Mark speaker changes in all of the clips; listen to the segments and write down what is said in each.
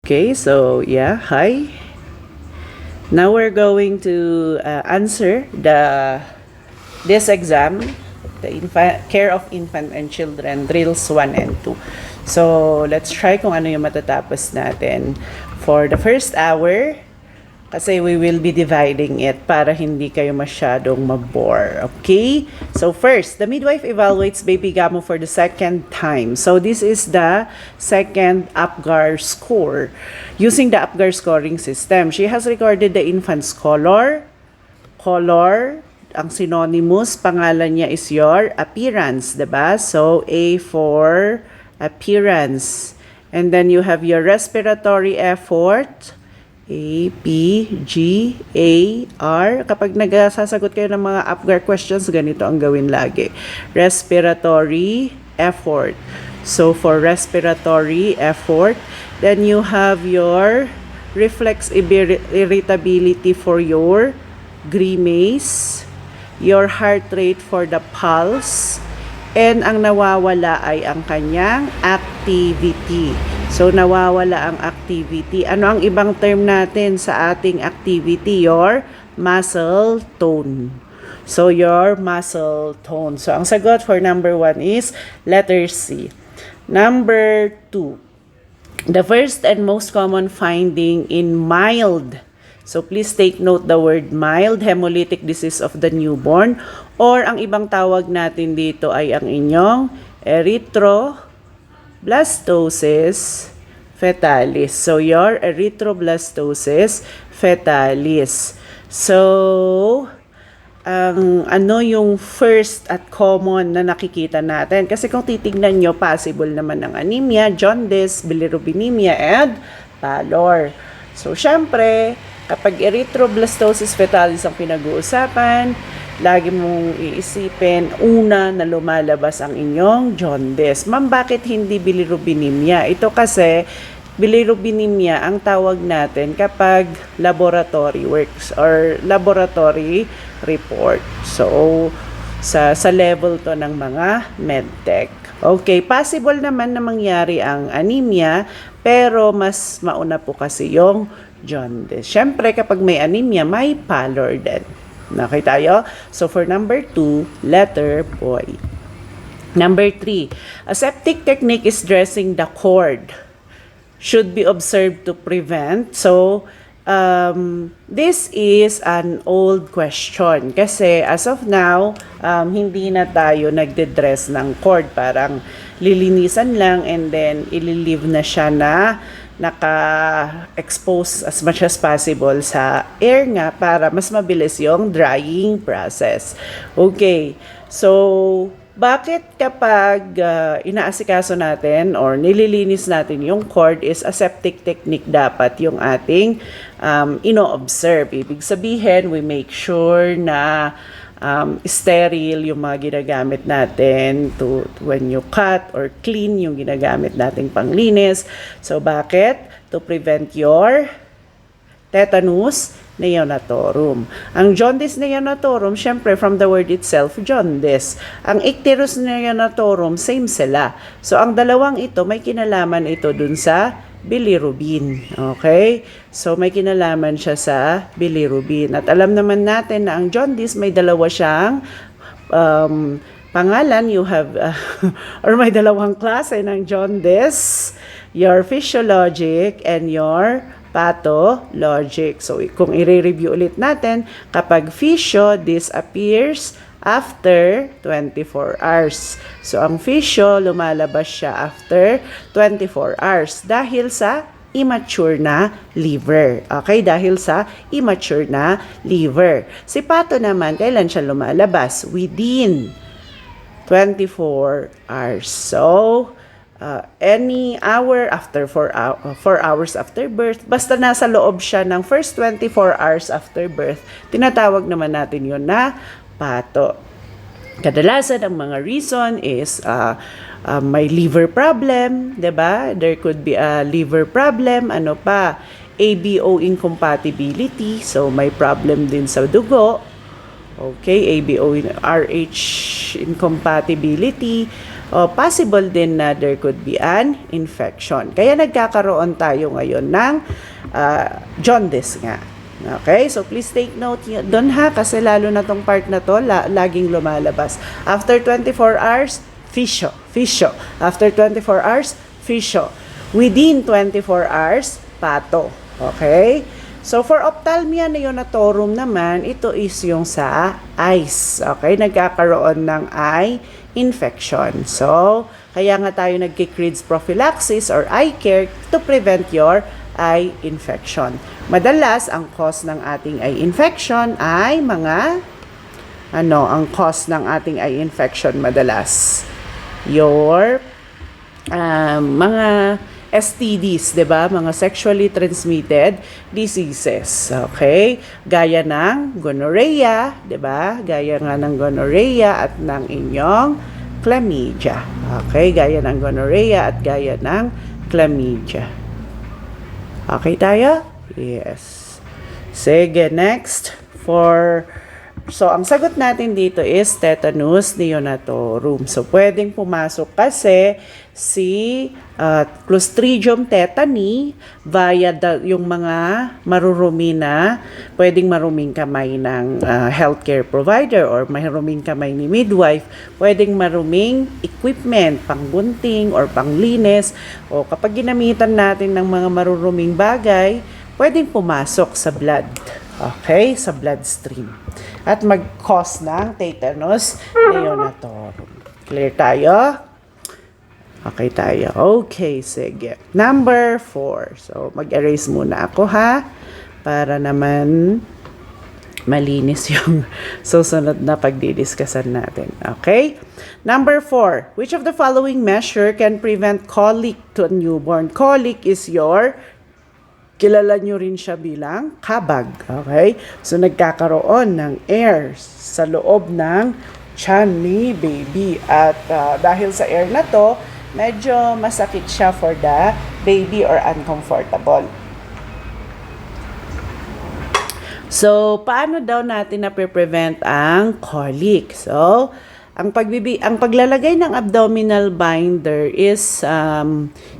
Speaker 1: Okay, so yeah, hi. Now we're going to answer this exam, the Care of Infant and Children, drills 1 and 2. So let's try kung ano yung matatapos natin for the first hour. Kasi we will be dividing it para hindi kayo masyadong mabore. Okay? So first, the midwife evaluates baby Gamo for the second time. So this is the second APGAR score. Using the APGAR scoring system, she has recorded the infant's color, ang synonymous, pangalan niya is your appearance, diba? So A for appearance. And then you have your respiratory effort, A, P, G, A, R. Kapag nagsasagot kayo ng mga APGAR questions, ganito ang gawin lagi. Respiratory effort. So, for respiratory effort, then you have your reflex irritability for your grimace, your heart rate for the pulse, and ang nawawala ay ang kanyang activity. So, nawawala ang activity. Ano ang ibang term natin sa ating activity? Your muscle tone. So, your muscle tone. So, ang sagot for number 1 is letter C. Number 2. The first and most common finding in mild, so please take note the word mild, hemolytic disease of the newborn, or ang ibang tawag natin dito ay ang inyong erythroblastosis fetalis. So, your erythroblastosis fetalis. So, ano yung first at common na nakikita natin? Kasi kung titignan nyo, possible naman ng anemia, jaundice, bilirubinemia, and pallor. So, syempre, kapag erythroblastosis fetalis ang pinag-uusapan, lagi mong iisipin, una na lumalabas ang inyong jaundice. Ma'am, bakit hindi bilirubinemia? Ito kasi, bilirubinemia ang tawag natin kapag laboratory works or laboratory report. So, sa level to ng mga medtech. Okay, possible naman na mangyari ang anemia, pero mas mauna po kasi yung jaundice. Siyempre, kapag may anemia, may pallor din. Okay tayo? So, for number 2, letter boy. Number 3, aseptic technique is dressing the cord. Should be observed to prevent. So, this is an old question. Kasi, as of now, hindi na tayo nagde-dress ng cord. Parang lilinisan lang and then ililive na siya na naka-expose as much as possible sa air nga para mas mabilis yung drying process. Okay, so bakit kapag inaasikaso natin or nililinis natin yung cord is aseptic technique dapat yung ating ino-observe? Ibig sabihin, we make sure na sterile yung mga ginagamit natin to when you cut or clean yung ginagamit nating panglinis. So, bakit? To prevent your tetanus neonatorum. Ang jaundice neonatorum, syempre from the word itself, jaundice. Ang icterus neonatorum, same sila. So, ang dalawang ito, may kinalaman ito dun sa bilirubin. Okay? So, may kinalaman siya sa bilirubin. At alam naman natin na ang jaundice, may dalawa siyang pangalan. You have, or may dalawang klase ng jaundice. Your physiologic and your pathologic. So, kung i-review ulit natin, kapag physio, this appears after 24 hours. So, ang physio, lumalabas siya after 24 hours dahil sa immature na liver. Okay? Dahil sa immature na liver. Si patho naman, kailan siya lumalabas? Within 24 hours. So, any hour after 4 hours after birth, basta nasa loob siya ng first 24 hours after birth, tinatawag naman natin yun na patho. Kadalasan ang mga reason is may liver problem, 'di ba? There could be a liver problem, ano pa? ABO incompatibility, so may problem din sa dugo. Okay, ABO RH incompatibility. O possible din na there could be an infection. Kaya nagkakaroon tayo ngayon ng jaundice nga. Okay, so please take note doon ha, kasi lalo na tong part na to, laging lumalabas. After 24 hours, fisio. After 24 hours, fisio. Within 24 hours, pato. Okay? So, for ophthalmia neonatorum naman, ito is yung sa eyes. Okay? Nagkakaroon ng eye infection. So, kaya nga tayo nagki-creeds prophylaxis or eye care to prevent your eye infection. Madalas, ang cause ng ating eye infection ay ang cause ng ating eye infection madalas? Your mga STDs, 'di ba? Mga sexually transmitted diseases. Okay? Gaya ng gonorrhea, 'di ba? Gaya nga ng gonorrhea at ng inyong chlamydia. Okay? Gaya ng gonorrhea at gaya ng chlamydia. Okay tayo? Yes. Sige, next. So, ang sagot natin dito is tetanus neonatorum. So, pwedeng pumasok kasi si Clostridium tetani via yung mga marurumi na pwedeng maruming kamay ng healthcare provider or maruming kamay ni midwife, pwedeng maruming equipment, pangbunting or panglinis, o kapag ginamitan natin ng mga maruruming bagay, pwedeng pumasok sa blood. Okay? Sa bloodstream. At mag-cause ng tetanus neonatorum. Clear tayo? Okay tayo. Okay, sige. Number 4. So, mag-erase muna ako ha. Para naman malinis yung susunod na pagdidiscusan natin. Okay? Number 4. Which of the following measure can prevent colic to a newborn? Colic is your kilala nyo rin siya bilang kabag. Okay? So, nagkakaroon ng air sa loob ng tiyan ni baby. At dahil sa air na to, medyo masakit siya for the baby or uncomfortable. So, paano daw natin na-prevent ang colic? So, ang paglalagay ng abdominal binder is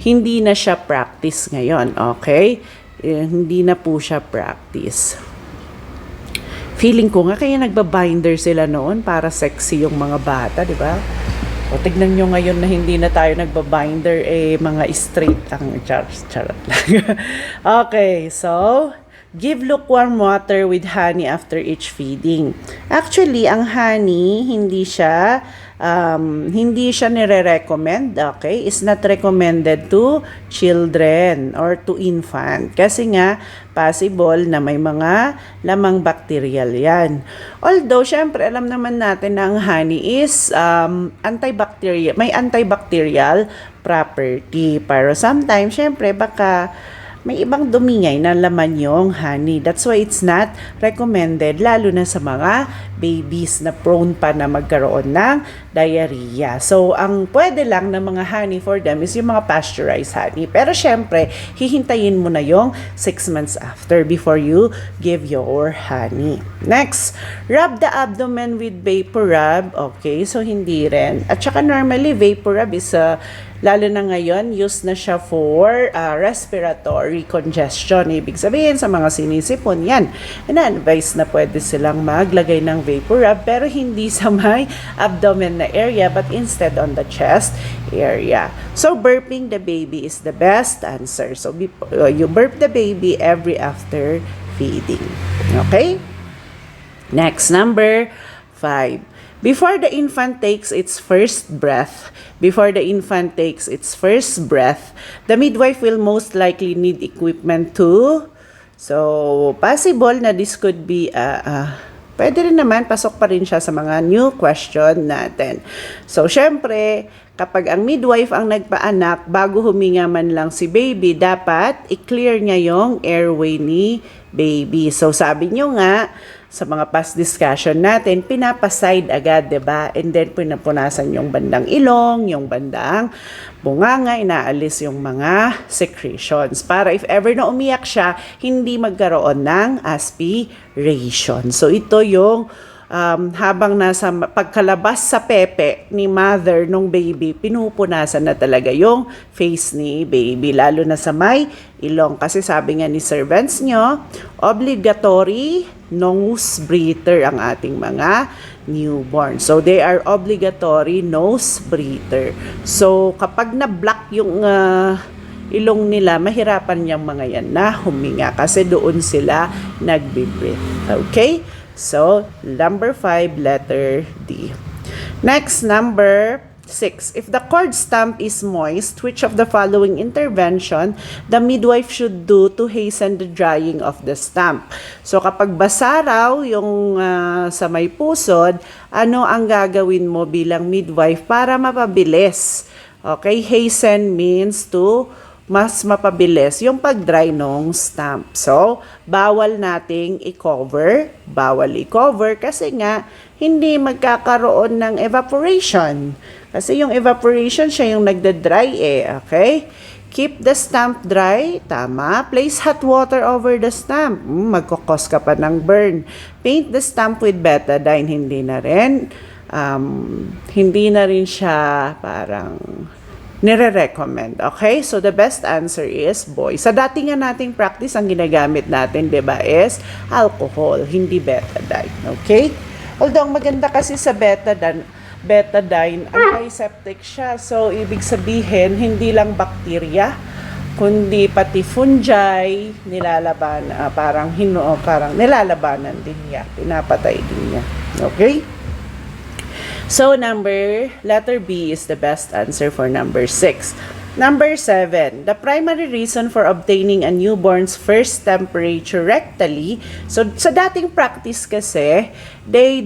Speaker 1: hindi na siya practice ngayon. Okay? Hindi na po siya practice. Feeling ko nga kaya nagbabinder sila noon para sexy yung mga bata, di ba? O tignan nyo ngayon na hindi na tayo nagbabinder, mga straight ang charot lang. Okay, so give lukewarm water with honey after each feeding. Actually, ang honey hindi siya nire-recommend, okay? It's not recommended to children or to infant. Kasi nga, possible na may mga lamang bacterial yan. Although, syempre, alam naman natin na ang honey is antibacterial, may antibacterial property. Pero sometimes, syempre, baka may ibang dumingay na laman yung honey. That's why it's not recommended, lalo na sa mga babies na prone pa na magkaroon ng diarrhea. So, ang pwede lang ng mga honey for them is yung mga pasteurized honey. Pero syempre, hihintayin mo na yung 6 months after before you give your honey. Next, rub the abdomen with vapor rub. Okay, so hindi rin. At saka normally, vapor rub is lalo na ngayon, used na siya for respiratory congestion. Ibig sabihin, sa mga sinisipon, yan. Ina-advise na pwede silang maglagay ng vapor rub, pero hindi sa may abdomen na area, but instead on the chest area. So, burping the baby is the best answer. So, you burp the baby every after feeding. Okay? Next, number 5. Before the infant takes its first breath, the midwife will most likely need equipment too. So, possible na this could be pwede rin naman, pasok pa rin siya sa mga new question natin. So, syempre, kapag ang midwife ang nagpaanak, bago huminga man lang si baby, dapat i-clear niya yung airway ni baby. So, sabi nyo nga, sa mga past discussion natin, pinapaside agad, diba? And then, pinapunasan yung bandang ilong, yung bandang bunganga, inaalis yung mga secretions. Para if ever na umiyak siya, hindi magkaroon ng aspiration. So, ito yung habang nasa pagkalabas sa pepe ni mother nung baby, pinupunasan na talaga yung face ni baby, lalo na sa may ilong. Kasi sabi nga ni servants nyo, obligatory nose breather ang ating mga newborn. So, they are obligatory nose breather. So, kapag na-block yung ilong nila, mahirapan yung mga yan na huminga kasi doon sila nagbe-breathe. Okay? So, number 5, letter D. Next, number 6. If the cord stump is moist, which of the following intervention the midwife should do to hasten the drying of the stump? So, kapag basa raw yung sa may pusod, ano ang gagawin mo bilang midwife para mapabilis? Okay? Hasten means to mas mapabilis yung pag-dry nung stump. So, bawal nating i-cover. Bawal i-cover kasi nga hindi magkakaroon ng evaporation. Kasi yung evaporation siya yung nagda-dry okay? Keep the stump dry. Tama. Place hot water over the stump. Magkakos ka pa ng burn. Paint the stump with betadine. Hindi na rin siya parang nire-recommend. Okay? So, the best answer is boy. Sa dati nga nating practice, ang ginagamit natin, diba, is alcohol, hindi betadine. Okay? Although, maganda kasi sa betadine, antiseptic siya. So, ibig sabihin, hindi lang bakterya, kundi pati fungi, parang nilalabanan din niya. Pinapatay din niya. Okay? So, letter B is the best answer for number 6. Number 7, the primary reason for obtaining a newborn's first temperature rectally. So, sa dating practice kasi, they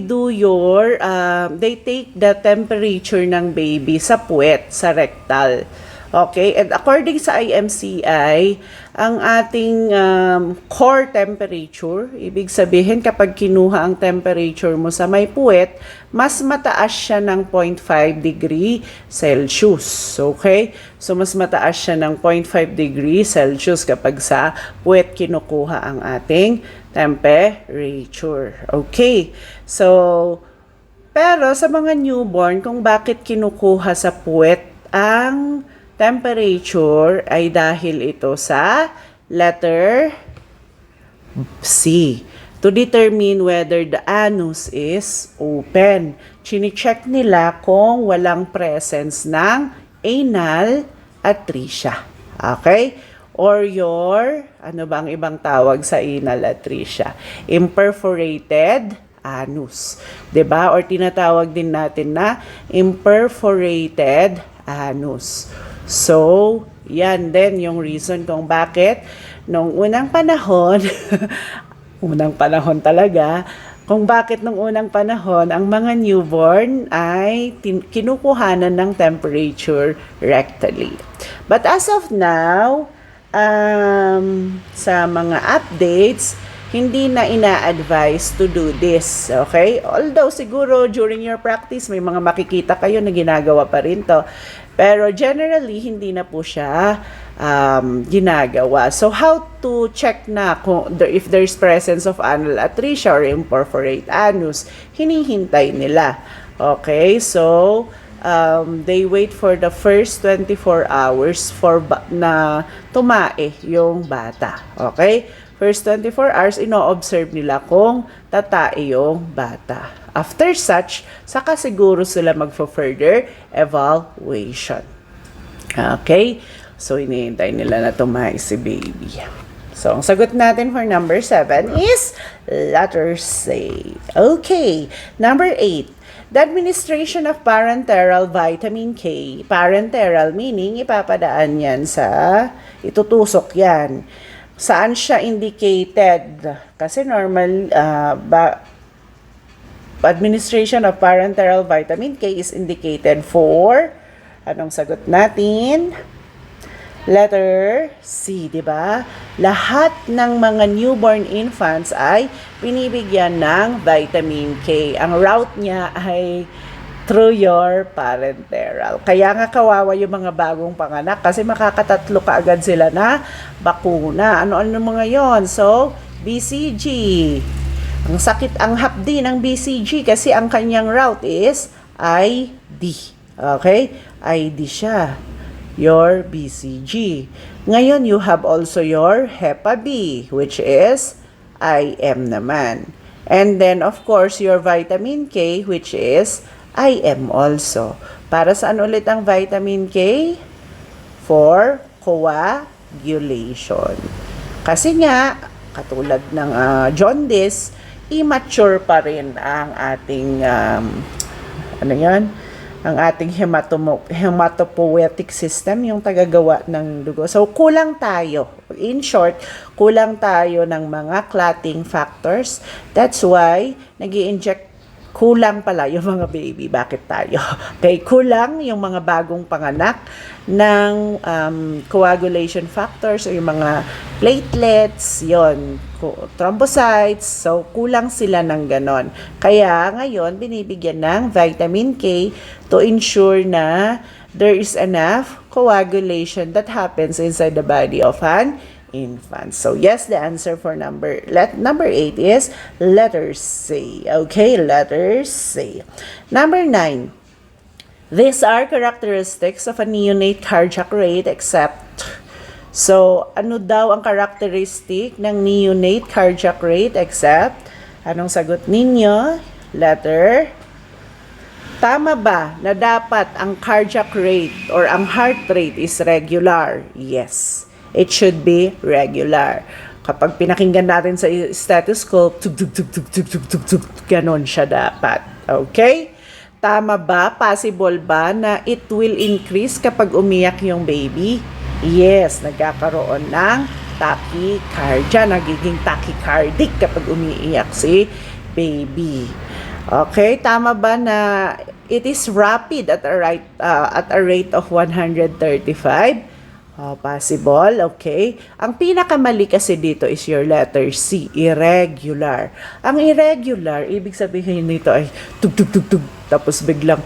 Speaker 1: take the temperature ng baby sa puwet, sa rectal. Okay? And according sa IMCI, ang ating core temperature, ibig sabihin kapag kinuha ang temperature mo sa may puwet, mas mataas siya ng 0.5 degree Celsius. Okay? So, mas mataas siya ng 0.5 degree Celsius kapag sa puwet kinukuha ang ating temperature. Okay? So, pero sa mga newborn, kung bakit kinukuha sa puwet ang temperature ay dahil ito sa letter C. To determine whether the anus is open. Chine-check nila kung walang presence ng anal atresia. Okay? Or ano ba ang ibang tawag sa anal atresia? Imperforated anus. 'Di ba? Or tinatawag din natin na imperforated anus. So, yan din yung reason kung bakit nung unang panahon, unang panahon talaga, kung bakit nung unang panahon ang mga newborn ay kinukuhanan ng temperature rectally. But as of now, sa mga updates, hindi na ina-advise to do this. Okay? Although siguro during your practice, may mga makikita kayo na ginagawa pa rin to. Pero generally, hindi na po siya ginagawa. So, how to check na kung if there's presence of anal atresia or imperforate anus? Hinihintay nila. Okay? So, they wait for the first 24 hours na tumae yung bata. Okay? First 24 hours, ino-observe nila kung tatae yung bata. After such, saka siguro sila magfo-further evaluation. Okay? So, hinihintay nila na tumae si baby. So, ang sagot natin for number 7 is letter C. Okay. Number 8. The administration of parenteral vitamin K. Parenteral meaning ipapadaan yan itutusok yan. Saan siya indicated? Kasi normal, administration of parenteral vitamin K is indicated for, anong sagot natin? Letter C, di ba? Lahat ng mga newborn infants ay binibigyan ng vitamin K. Ang route niya ay through your parenteral. Kaya nga kawawa yung mga bagong panganak kasi makakatatlo kaagad sila na bakuna. Ano-ano mga yon? So, BCG, Ang sakit ang hapdi ng BCG kasi ang kanyang route is ID. Okay? ID siya. Your BCG. Ngayon, you have also your Hepa B, which is IM naman. And then, of course, your vitamin K, which is IM also. Para saan ulit ang vitamin K? For coagulation. Kasi nga, katulad ng jaundice, immature pa rin ang ating, ang ating hematopoietic system, yung tagagawa ng dugo. So, kulang tayo. In short, kulang tayo ng mga clotting factors. That's why, nag-i-inject kulang pala yung mga baby. Bakit tayo? Okay, kulang yung mga bagong panganak ng coagulation factors o yung mga platelets, yon, thrombocytes. So, kulang sila ng ganon. Kaya ngayon, binibigyan ng vitamin K to ensure na there is enough coagulation that happens inside the body of an infant. So yes, the answer for number 8 is letter C. Okay, letter C. Number 9. These are characteristics of a neonate cardiac rate except. So, ano daw ang characteristic ng neonate cardiac rate except? Anong sagot ninyo? Letter. Tama ba na dapat ang cardiac rate or ang heart rate is regular? Yes. It should be regular. Kapag pinakinggan natin sa stethoscope, tug tug tug tug tug tug tug tug, ganon siya dapat. Okay? Tama ba? Possible ba na it will increase kapag umiyak yung baby? Yes, nagkakaroon ng tachycardia, nagiging tachycardic kapag umiiyak si baby. Okay, tama ba na it is rapid at a rate of 135? Possible, okay. Ang pinakamali kasi dito is your letter C, irregular. Ang irregular, ibig sabihin nito ay tug tug tug tug, tapos biglang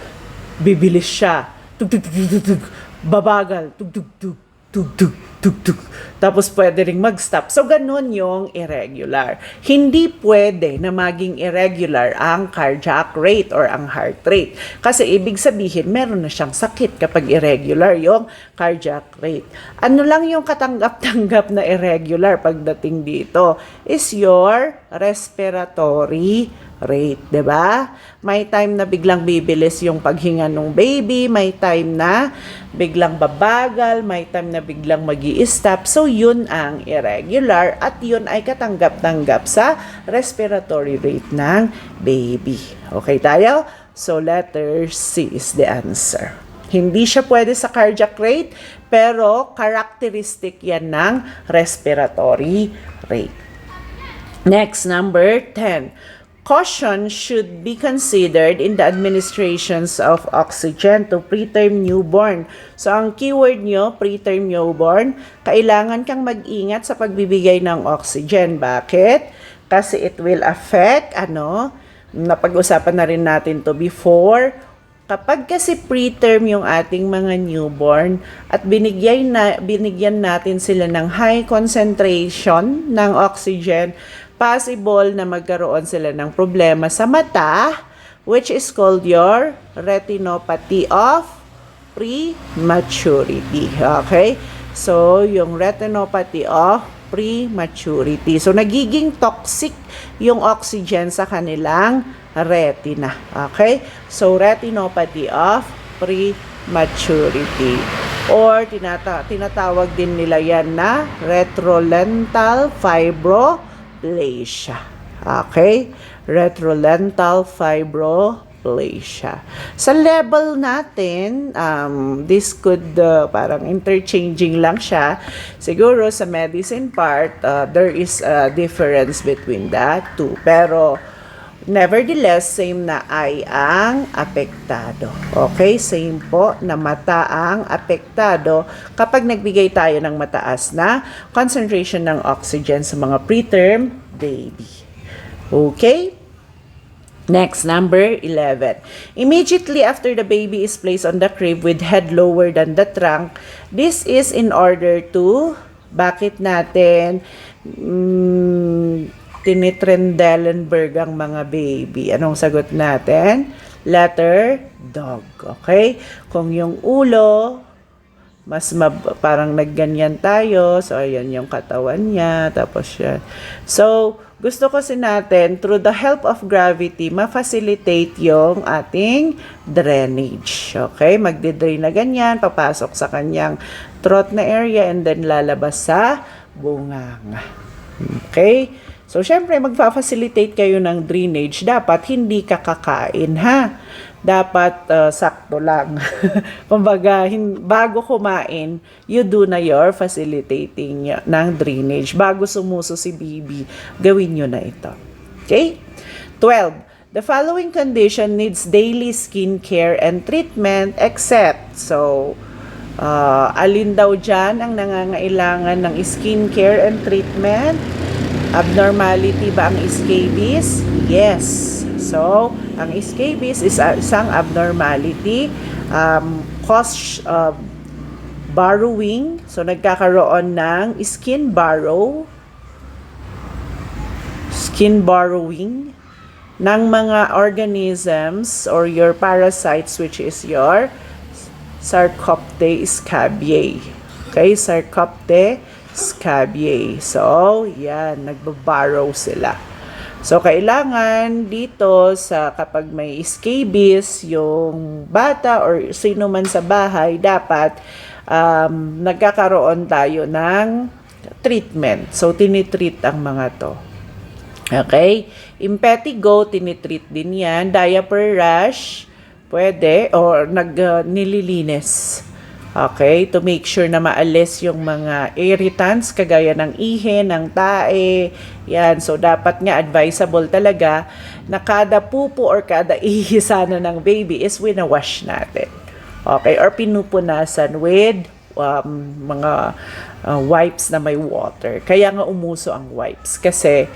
Speaker 1: bibilis siya. Tug tug tug tug tug, babagal, tug tug tug tug tug tug tug. Tapos pwede ring mag-stop. So ganun yung irregular. Hindi pwede na maging irregular ang cardiac rate or ang heart rate. Kasi ibig sabihin, meron na siyang sakit kapag irregular yung cardiac rate. Ano lang yung katanggap-tanggap na irregular pagdating dito is your respiratory rate, 'di ba? May time na biglang bibilis yung paghinga ng baby, may time na biglang babagal, may time na biglang magi-stop. So yun ang irregular at yun ay katanggap-tanggap sa respiratory rate ng baby. Okay tayo? So letter C is the answer. Hindi siya pwede sa cardiac rate, pero characteristic yan ng respiratory rate. Next, number 10. Caution should be considered in the administrations of oxygen to preterm newborn. So, ang keyword nyo, preterm newborn, kailangan kang mag-ingat sa pagbibigay ng oxygen. Bakit? Kasi it will affect, napag-usapan na rin natin to before. Kapag kasi preterm yung ating mga newborn at binigyan natin sila ng high concentration ng oxygen, possible na magkaroon sila ng problema sa mata, which is called your retinopathy of prematurity. Okay? So, yung retinopathy of prematurity. So, nagiging toxic yung oxygen sa kanilang retina. Okay? So, retinopathy of prematurity. Or, tinatawag din nila yan na retrolental fibroplasia. Okay? Retrolental fibroplasia. Sa level natin, this could, parang interchanging lang siya. Siguro sa medicine part, there is a difference between the two. Pero, nevertheless, same na eye ang apektado. Okay? Same po na mata ang apektado kapag nagbigay tayo ng mataas na concentration ng oxygen sa mga preterm baby. Okay? Next, number 11. Immediately after the baby is placed on the crib with head lower than the trunk, this is in order to, bakit natin tinitrendelenburg ang mga baby. Anong sagot natin? Letter dog. Okay? Kung yung ulo, parang nagganyan tayo. So, ayan yung katawan niya. Tapos yan. So, gusto kasi natin, through the help of gravity, ma-facilitate yung ating drainage. Okay? Magdidrain na ganyan, papasok sa kanyang throat na area, and then lalabas sa bunganga. Okay? So, syempre, magfa-facilitate kayo ng drainage. Dapat hindi ka kakain, ha? Dapat sakto lang. Kumbaga, bago kumain, you do na your facilitating ng drainage. Bago sumuso si baby, gawin nyo na ito. Okay? 12. The following condition needs daily skincare and treatment except. So, alin daw dyan ang nangangailangan ng skincare and treatment? Abnormality ba ang scabies? Yes. So, ang scabies is isang abnormality, cause burrowing. So, nagkakaroon ng skin burrowing ng mga organisms or your parasites, which is your Sarcopte scabiei. Okay, Sarcopte scabiei. So, yan, nagbabarrow sila. So, kailangan dito sa kapag may scabies, yung bata or sino man sa bahay, dapat nagkakaroon tayo ng treatment. So, tinitreat ang mga to. Okay? Impetigo, tinitreat din yan. Diaper rash, pwede, or nililinis. Okay, to make sure na maalis yung mga irritants kagaya ng ihi, ng tae. Yan, so dapat nga advisable talaga na kada pupo or kada ihi sana ng baby is winawash natin. Okay, or pinupunasan with mga wipes na may water. Kaya nga umuso ang wipes kasi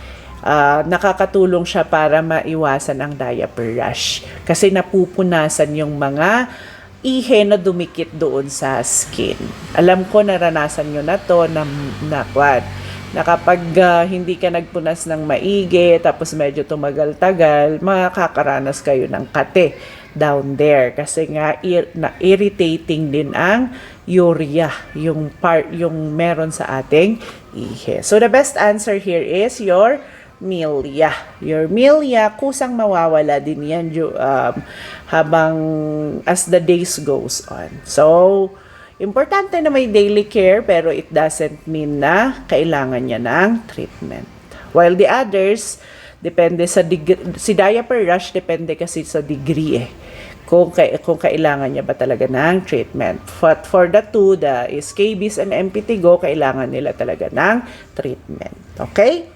Speaker 1: nakakatulong siya para maiwasan ang diaper rash. Kasi napupunasan yung mga ihe na dumikit doon sa skin. Alam ko naranasan nyo na to na kapag hindi ka nagpunas ng maigi, tapos medyo tumagal-tagal, makakaranas kayo ng kate down there. Kasi nga, irritating din ang urea, yung meron sa ating ihe. So, the best answer here is your milia. Your milia, kusang mawawala din yan habang as the days goes on. So, importante na may daily care pero it doesn't mean na kailangan niya ng treatment. While the others, depende sa si diaper rash, depende kasi sa degree kung kailangan niya ba talaga ng treatment. But for the two, the scabies and impetigo, kailangan nila talaga ng treatment. Okay?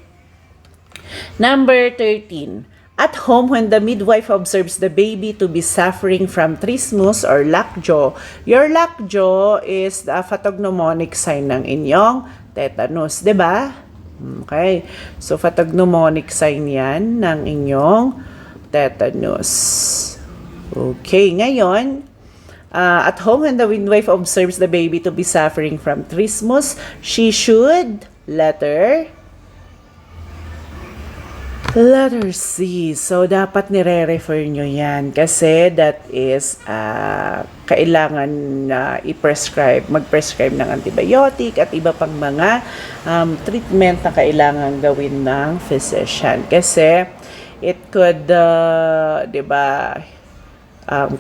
Speaker 1: Number 13. At home, when the midwife observes the baby to be suffering from trismus or lockjaw, your lockjaw is the pathognomonic sign ng inyong tetanus, 'di ba? Okay. So, pathognomonic sign yan ng inyong tetanus. Okay, ngayon, at home, when the midwife observes the baby to be suffering from trismus, she should, letter C. So, dapat nire-refer nyo yan kasi that is kailangan na mag-prescribe ng antibiotic at iba pang mga treatment na kailangan gawin ng physician. Kasi it could, di ba,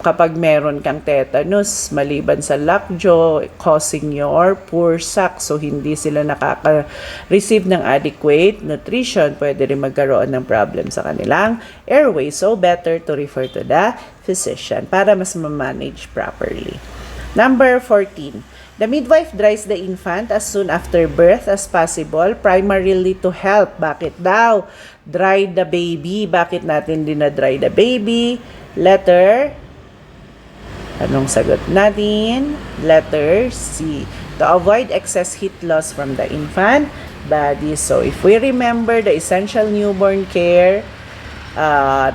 Speaker 1: kapag meron kang tetanus, maliban sa lockjaw, causing your poor sac, so hindi sila nakaka-receive ng adequate nutrition, pwede rin magkaroon ng problem sa kanilang airway. So, better to refer to the physician para mas ma-manage properly. Number 14. The midwife dries the infant as soon after birth as possible, primarily to help. Bakit daw? Dry the baby. Bakit natin dinadry the baby? Letter, anong sagot natin? Letter C. To avoid excess heat loss from the infant body. So, if we remember the essential newborn care,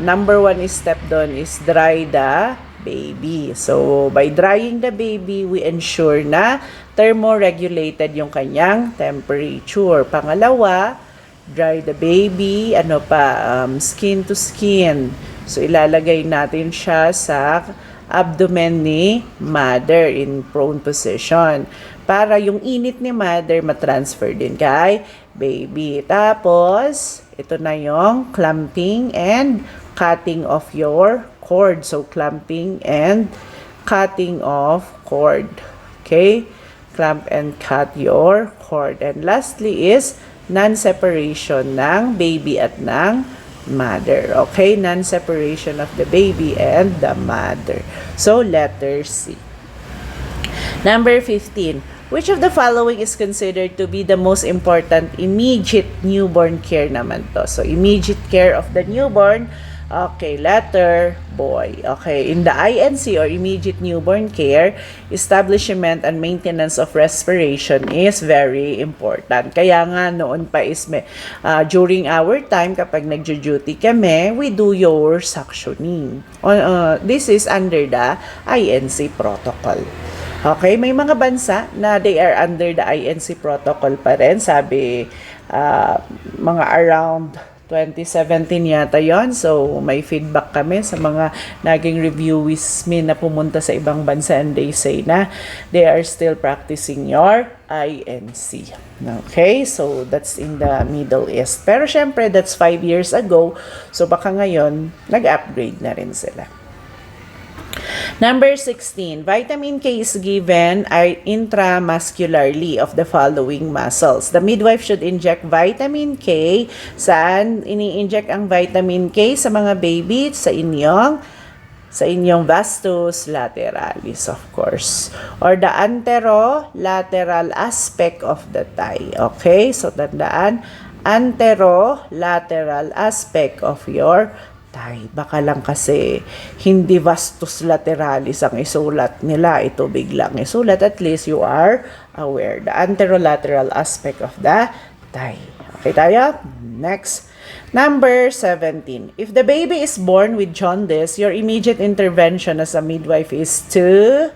Speaker 1: number 1 step doon is dry the baby. So, by drying the baby, we ensure na thermoregulated yung kanyang temperature. Pangalawa, dry the baby, skin to skin. So, ilalagay natin siya sa abdomen ni mother in prone position para yung init ni mother matransfer din kay baby. Tapos, ito na yung clamping and cutting of your cord. So, clamping and cutting of cord. Okay? Clamp and cut your cord. And lastly is non-separation ng baby at ng mother. Okay? Non-separation of the baby and the mother. So, letter C. Number 15. Which of the following is considered to be the most important immediate newborn care naman to? So, immediate care of the newborn. Okay, letter boy. Okay, in the INC or immediate newborn care, establishment and maintenance of respiration is very important. Kaya nga noon pa is during our time, kapag nagjo-duty kami, we do your suctioning. This is under the INC protocol. Okay, may mga bansa na they are under the INC protocol pa rin. Sabi, mga around 2017 yata yon. So, may feedback kami sa mga naging reviewees na pumunta sa ibang bansa and they say na they are still practicing your INC. Okay? So, that's in the Middle East. Pero syempre, that's 5 years ago. So, baka ngayon, nag-upgrade na rin sila. Number 16, vitamin K is given intramuscularly of the following muscles. The midwife should inject vitamin K. Saan ini-inject ang vitamin K? Sa mga baby, sa inyong vastus lateralis, of course. Or the anterolateral aspect of the thigh. Okay? So, tandaan, anterolateral aspect of your thigh. Baka lang kasi hindi vastus lateralis ang isulat nila. Ito biglang isulat. At least you are aware. The anterolateral aspect of the thigh. Okay tayo? Next. Number 17. If the baby is born with jaundice, your immediate intervention as a midwife is to...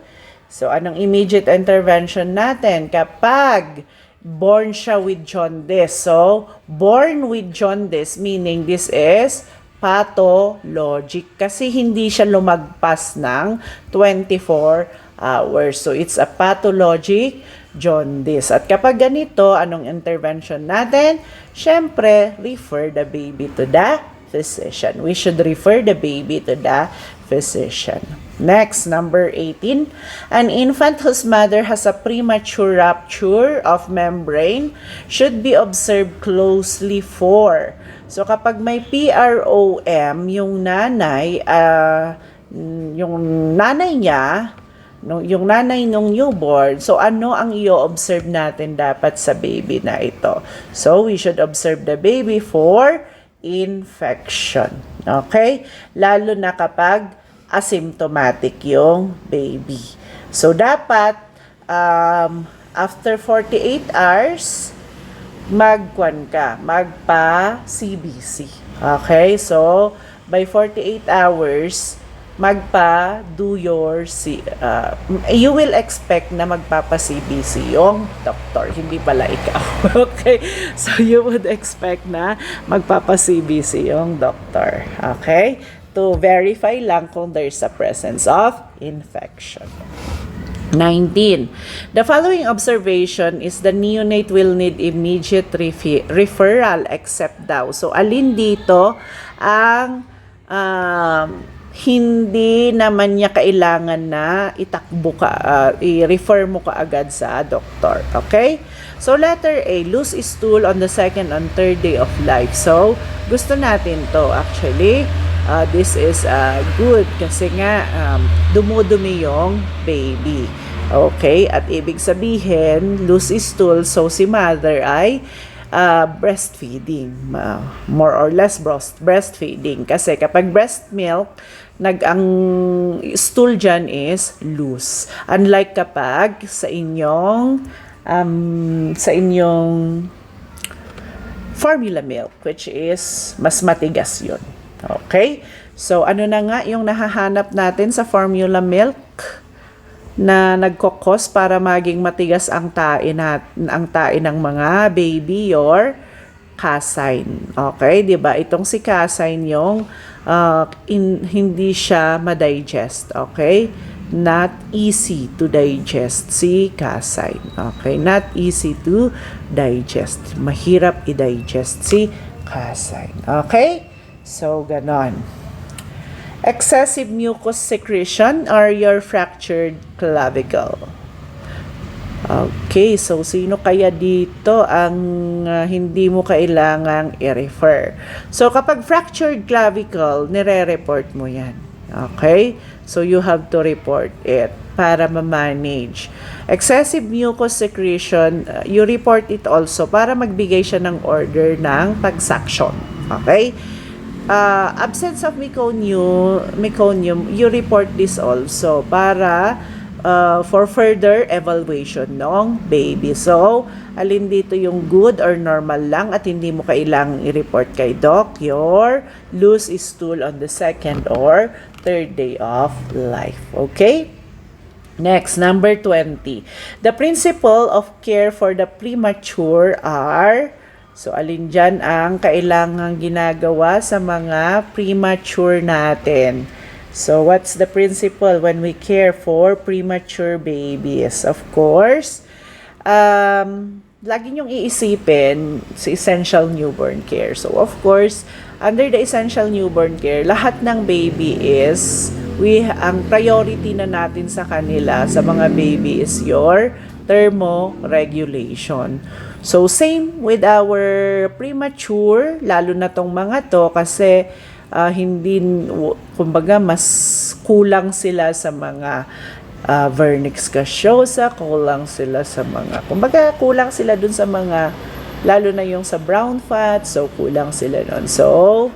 Speaker 1: So, anong immediate intervention natin? Kapag born siya with jaundice. So, born with jaundice, meaning this is pathologic kasi hindi siya lumagpas ng 24 hours. So, it's a pathologic jaundice. At kapag ganito, anong intervention natin? Siyempre, refer the baby to the physician. We should refer the baby to the physician. Next, number 18. An infant whose mother has a premature rupture of membrane should be observed closely for. So, kapag may PROM, yung nanay niya, yung nanay nung newborn, so ano ang i-observe natin dapat sa baby na ito? So, we should observe the baby for infection. Okay? Lalo na kapag asymptomatic yung baby. So, dapat after 48 hours, magpa-CBC. Okay? So, by 48 hours, do your you will expect na magpapa-CBC yung doctor, hindi pala ikaw. Okay? So, you would expect na magpapa-CBC yung doctor. Okay? To verify lang kung there's a presence of infection. 19. The following observation is the neonate will need immediate referral except daw. So, alin dito ang hindi naman niya kailangan na i-refer mo kaagad sa doktor. Okay? So, letter A, loose stool on the second and third day of life. So, gusto natin to actually. This is good kasi nga dumudumi yung baby. Okay? At ibig sabihin, loose stool, so si mother ay breastfeeding. More or less breastfeeding. Kasi kapag breast milk, ang stool dyan is loose. Unlike kapag sa inyong formula milk, which is mas matigas yun. Okay? So, ano na nga yung nahahanap natin sa formula milk na nagkokos para maging matigas ang tae ng mga baby or casein. Okay, 'di ba? Itong si casein yung hindi siya ma-digest. Okay? Not easy to digest si casein. Okay? Not easy to digest. Mahirap i-digest si casein. Okay? So, ganon. Excessive mucus secretion or your fractured clavicle. Okay, so sino kaya dito ang hindi mo kailangang i-refer? So kapag fractured clavicle, nire-report mo yan. Okay? So you have to report it para ma-manage. Excessive mucus secretion, you report it also para magbigay siya ng order ng pag-suction. Okay? Absence of meconium, you report this also para for further evaluation ng baby. So, alin dito yung good or normal lang at hindi mo kailangang i-report kay doc your loose stool on the 2nd or 3rd day of life. Okay? Next, number 20. The principle of care for the premature are, so alin dyan ang kailangang ginagawa sa mga premature natin? So, what's the principle when we care for premature babies? Of course, lagi niyong iisipin sa essential newborn care. So, of course, under the essential newborn care, lahat ng baby is, ang priority na natin sa kanila, sa mga baby is your thermoregulation. So, same with our premature, lalo na tong mga to kasi hindi, kumbaga, mas kulang sila sa mga vernix gaseosa, kulang sila sa mga, kumbaga, kulang sila dun sa mga, lalo na yung sa brown fat, so kulang sila nun. So,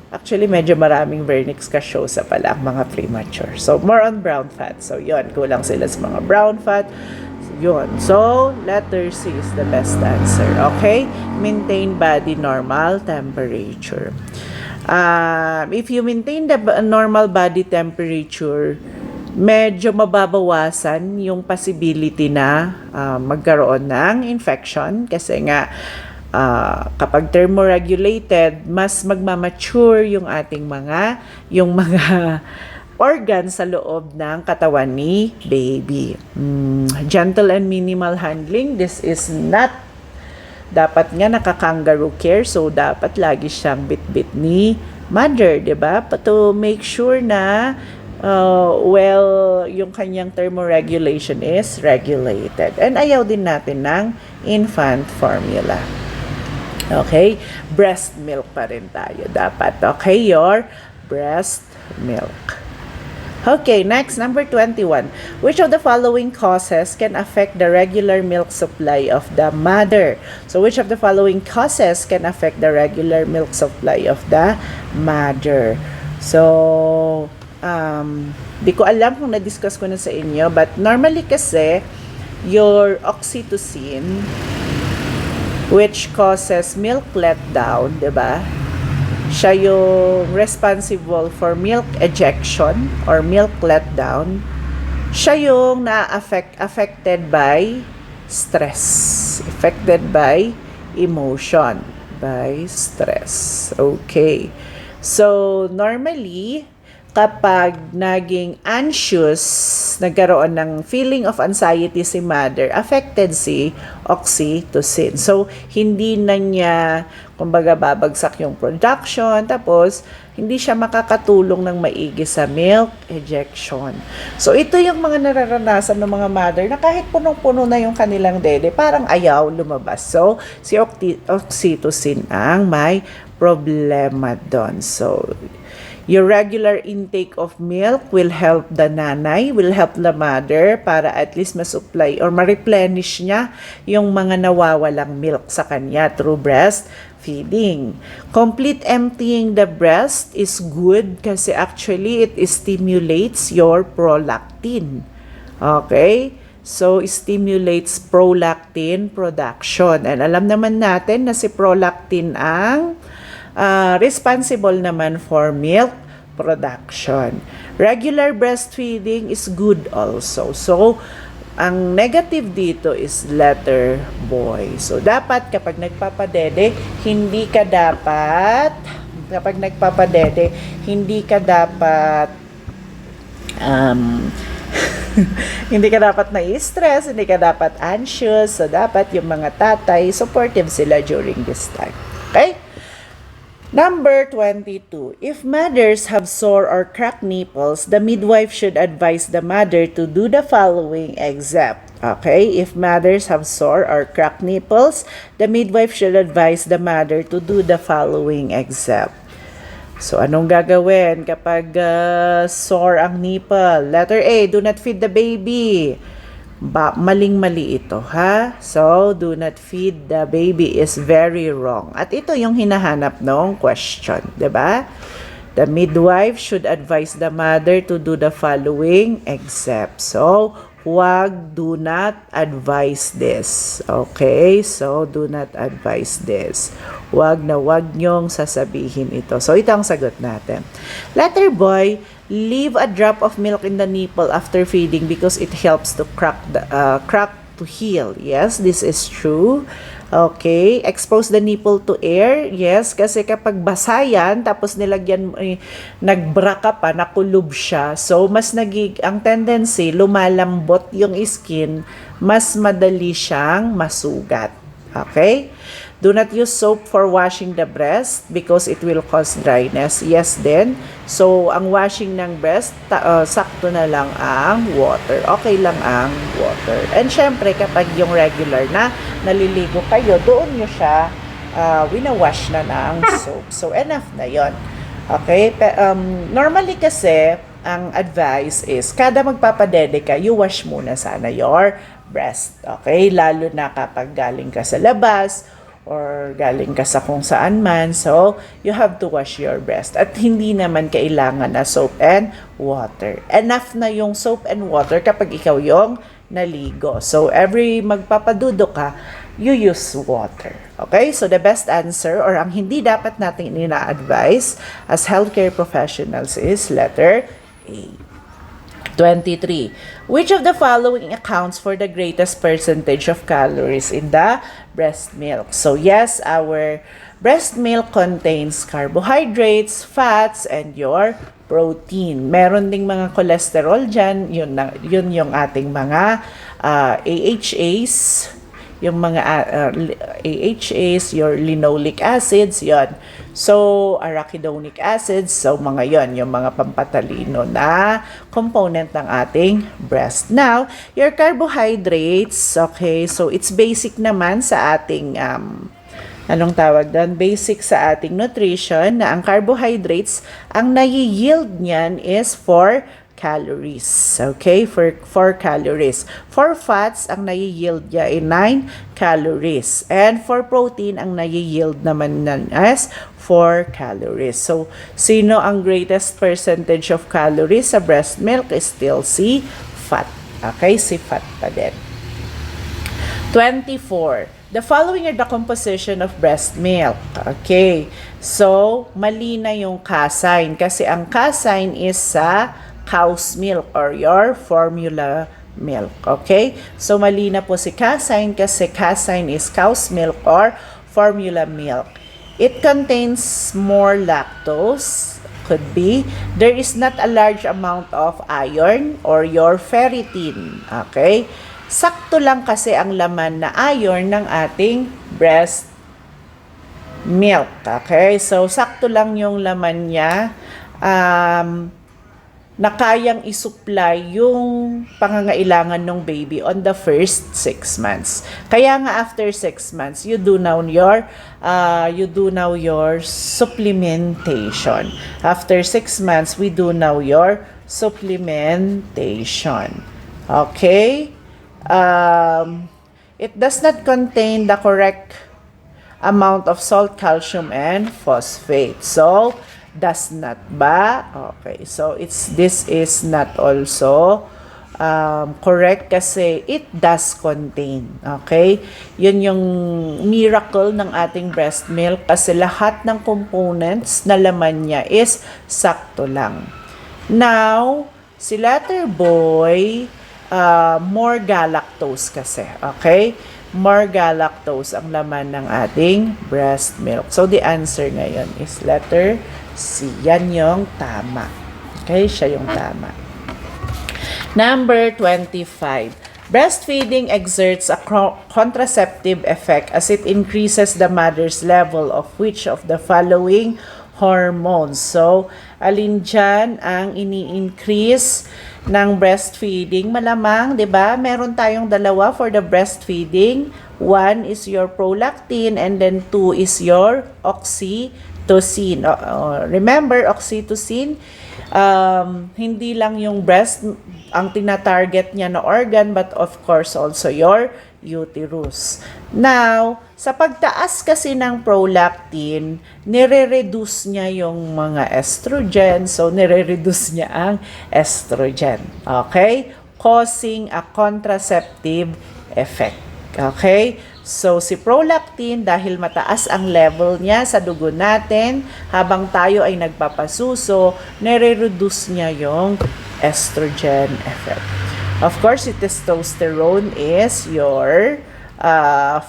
Speaker 1: actually, medyo maraming vernix gaseosa pala ang mga premature. So, more on brown fat. So, yun, kulang sila sa mga brown fat. Yun. So, letter C is the best answer. Okay? Maintain body normal temperature. If you maintain the normal body temperature, medyo mababawasan yung possibility na magkaroon ng infection kasi nga kapag thermoregulated, mas magmamature yung ating mga organs sa loob ng katawan ni baby. Gentle and minimal handling, this is not dapat nga naka-kangaroo care, so dapat lagi siyang bit-bit ni mother, 'di ba? To make sure na yung kanyang thermoregulation is regulated. And ayaw din natin ng infant formula. Okay? Breast milk pa rin tayo dapat. Okay? Your breast milk. Okay, next, number 21. Which of the following causes can affect the regular milk supply of the mother? So, which of the following causes can affect the regular milk supply of the mother? So, di ko alam kung na-discuss ko na sa inyo, but normally kasi, your oxytocin, which causes milk letdown, diba? Siya yung responsible for milk ejection or milk letdown. Siya yung affected by stress, affected by emotion, by stress. Okay. So, normally, kapag naging anxious, nagkaroon ng feeling of anxiety si mother, affected si oxytocin. So, hindi na niya, kumbaga, babagsak yung production, tapos, hindi siya makakatulong ng maigi sa milk ejection. So, ito yung mga nararanasan ng mga mother na kahit punong-puno na yung kanilang dede, parang ayaw lumabas. So, si oxytocin ang may problema doon. So, your regular intake of milk will help the nanay, will help the mother para at least ma-supply or ma-replenish niya yung mga nawawalang milk sa kanya through breastfeeding. Complete emptying the breast is good kasi actually it stimulates your prolactin. Okay? So, stimulates prolactin production. And alam naman natin na si prolactin ang responsible naman for milk production. Regular breastfeeding is good also. So, Ang negative dito is letter boy. So, dapat kapag nagpapadede, hindi ka dapat hindi ka dapat na-stress, hindi ka dapat anxious. So, dapat yung mga tatay, supportive sila during this time. Okay? Number 22. If mothers have sore or cracked nipples, the midwife should advise the mother to do the following except. Okay? If mothers have sore or cracked nipples, the midwife should advise the mother to do the following except. So, anong gagawin kapag sore ang nipple? Letter A, do not feed the baby. Maling-mali ito, ha? So, do not feed the baby is very wrong. At ito yung hinahanap ng question, 'di ba? The midwife should advise the mother to do the following except. So, do not advise this. Okay? So, do not advise this. Wag nyong sasabihin ito. So, ito ang sagot natin. Letter boy, leave a drop of milk in the nipple after feeding because it helps to crack to heal. Yes, this is true. Okay, expose the nipple to air. Yes, kasi kapag basa yan, tapos nilagyan, nagbra ka pa, nakulob siya. So, ang tendency, lumalambot yung skin, mas madali siyang masugat. Okay? Do not use soap for washing the breast because it will cause dryness. Yes din. So, ang washing ng breast, sakto na lang ang water. Okay lang ang water. And syempre, kapag yung regular na naliligo kayo, doon nyo siya wina-wash na ng soap. So, enough na yon. Okay? Normally kasi, ang advice is, kada magpapadede ka, you wash muna sana your breast. Okay? Lalo na kapag galing ka sa labas, or galing ka sa kung saan man. So, you have to wash your breast. At hindi naman kailangan na soap and water. Enough na yung soap and water kapag ikaw yung naligo. So, every magpapadudo ka, you use water. Okay? So, the best answer or ang hindi dapat natin ina-advise as healthcare professionals is letter A. 23. Which of the following accounts for the greatest percentage of calories in the breast milk? So yes, our breast milk contains carbohydrates, fats, and your protein. Meron ding mga cholesterol dyan. Yun yung ating mga AHAs, yung mga AHAs, your linoleic acids, yon. So, arachidonic acids, so mga yon, yung mga pampatalino na component ng ating breast. Now, your carbohydrates, okay, so it's basic naman sa ating, anong tawag doon? Basic sa ating nutrition na ang carbohydrates, ang nai-yield niyan is 4 calories. Okay? For calories. For fats, ang nai-yield niya ay 9 calories. And for protein, ang nai-yield naman as 4 calories. So, sino ang greatest percentage of calories sa breast milk is still si fat. Okay? Si fat pa din. 24. The following are the composition of breast milk. Okay. So, mali na yung casein kasi ang casein is sa cow's milk or your formula milk. Okay? So, mali na po si casein kasi casein is cow's milk or formula milk. It contains more lactose, could be. There is not a large amount of iron or your ferritin. Okay? Sakto lang kasi ang laman na iron ng ating breast milk. Okay? So, sakto lang yung laman niya. Na kayang isupply yung pangangailangan ng baby on the first 6 months. Kaya nga after 6 months, you do now your supplementation. After 6 months, we do now your supplementation. Okay? It does not contain the correct amount of salt, calcium, and phosphate. So, does not ba? Okay. So, this is not also correct kasi it does contain. Okay? Yun yung miracle ng ating breast milk kasi lahat ng components na laman niya is sakto lang. Now, si letter boy, more galactose kasi. Okay? More galactose ang laman ng ating breast milk. So, the answer ngayon is letter C. Yan yung tama. Okay? Siya yung tama. Number 25. Breastfeeding exerts a contraceptive effect as it increases the mother's level of which of the following hormones. So, alin dyan ang ini-increase ng breastfeeding? Malamang, di ba? Meron tayong dalawa for the breastfeeding. One is your prolactin and then two is your oxytocin. Remember, oxytocin, hindi lang yung breast ang tina-target niya na organ, but of course also your uterus. Now, sa pagtaas kasi ng prolactin, nire-reduce niya yung mga estrogen. So, nire-reduce niya ang estrogen. Okay? Causing a contraceptive effect. Okay? So, si prolactin, dahil mataas ang level niya sa dugo natin, habang tayo ay nagpapasuso, nire-reduce niya yung estrogen effect. Of course, si testosterone is your,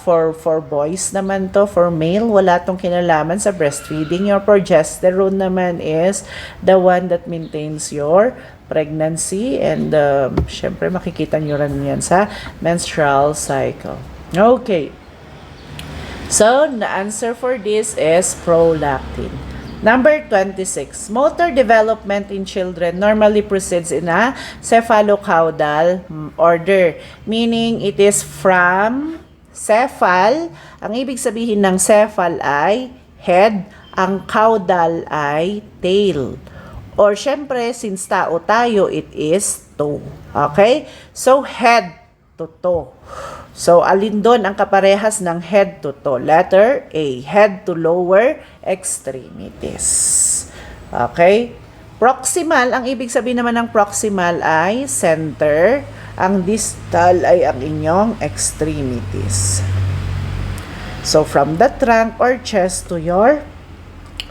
Speaker 1: for boys naman to, for male, wala tong kinalaman sa breastfeeding. Your progesterone naman is the one that maintains your pregnancy and syempre makikita nyo rin yan sa menstrual cycle. Okay. So, the answer for this is prolactin. Number 26. Motor development in children normally proceeds in a cephalocaudal order. Meaning, it is from cephal. Ang ibig sabihin ng cephal ay head. Ang caudal ay tail. Or, syempre, since tao tayo, it is toe. Okay? So, head to toe. So, alin doon ang kaparehas ng head to toe? Letter A, head to lower extremities. Okay? Proximal, ang ibig sabihin naman ng proximal ay center. Ang distal ay ang inyong extremities. So, from the trunk or chest to your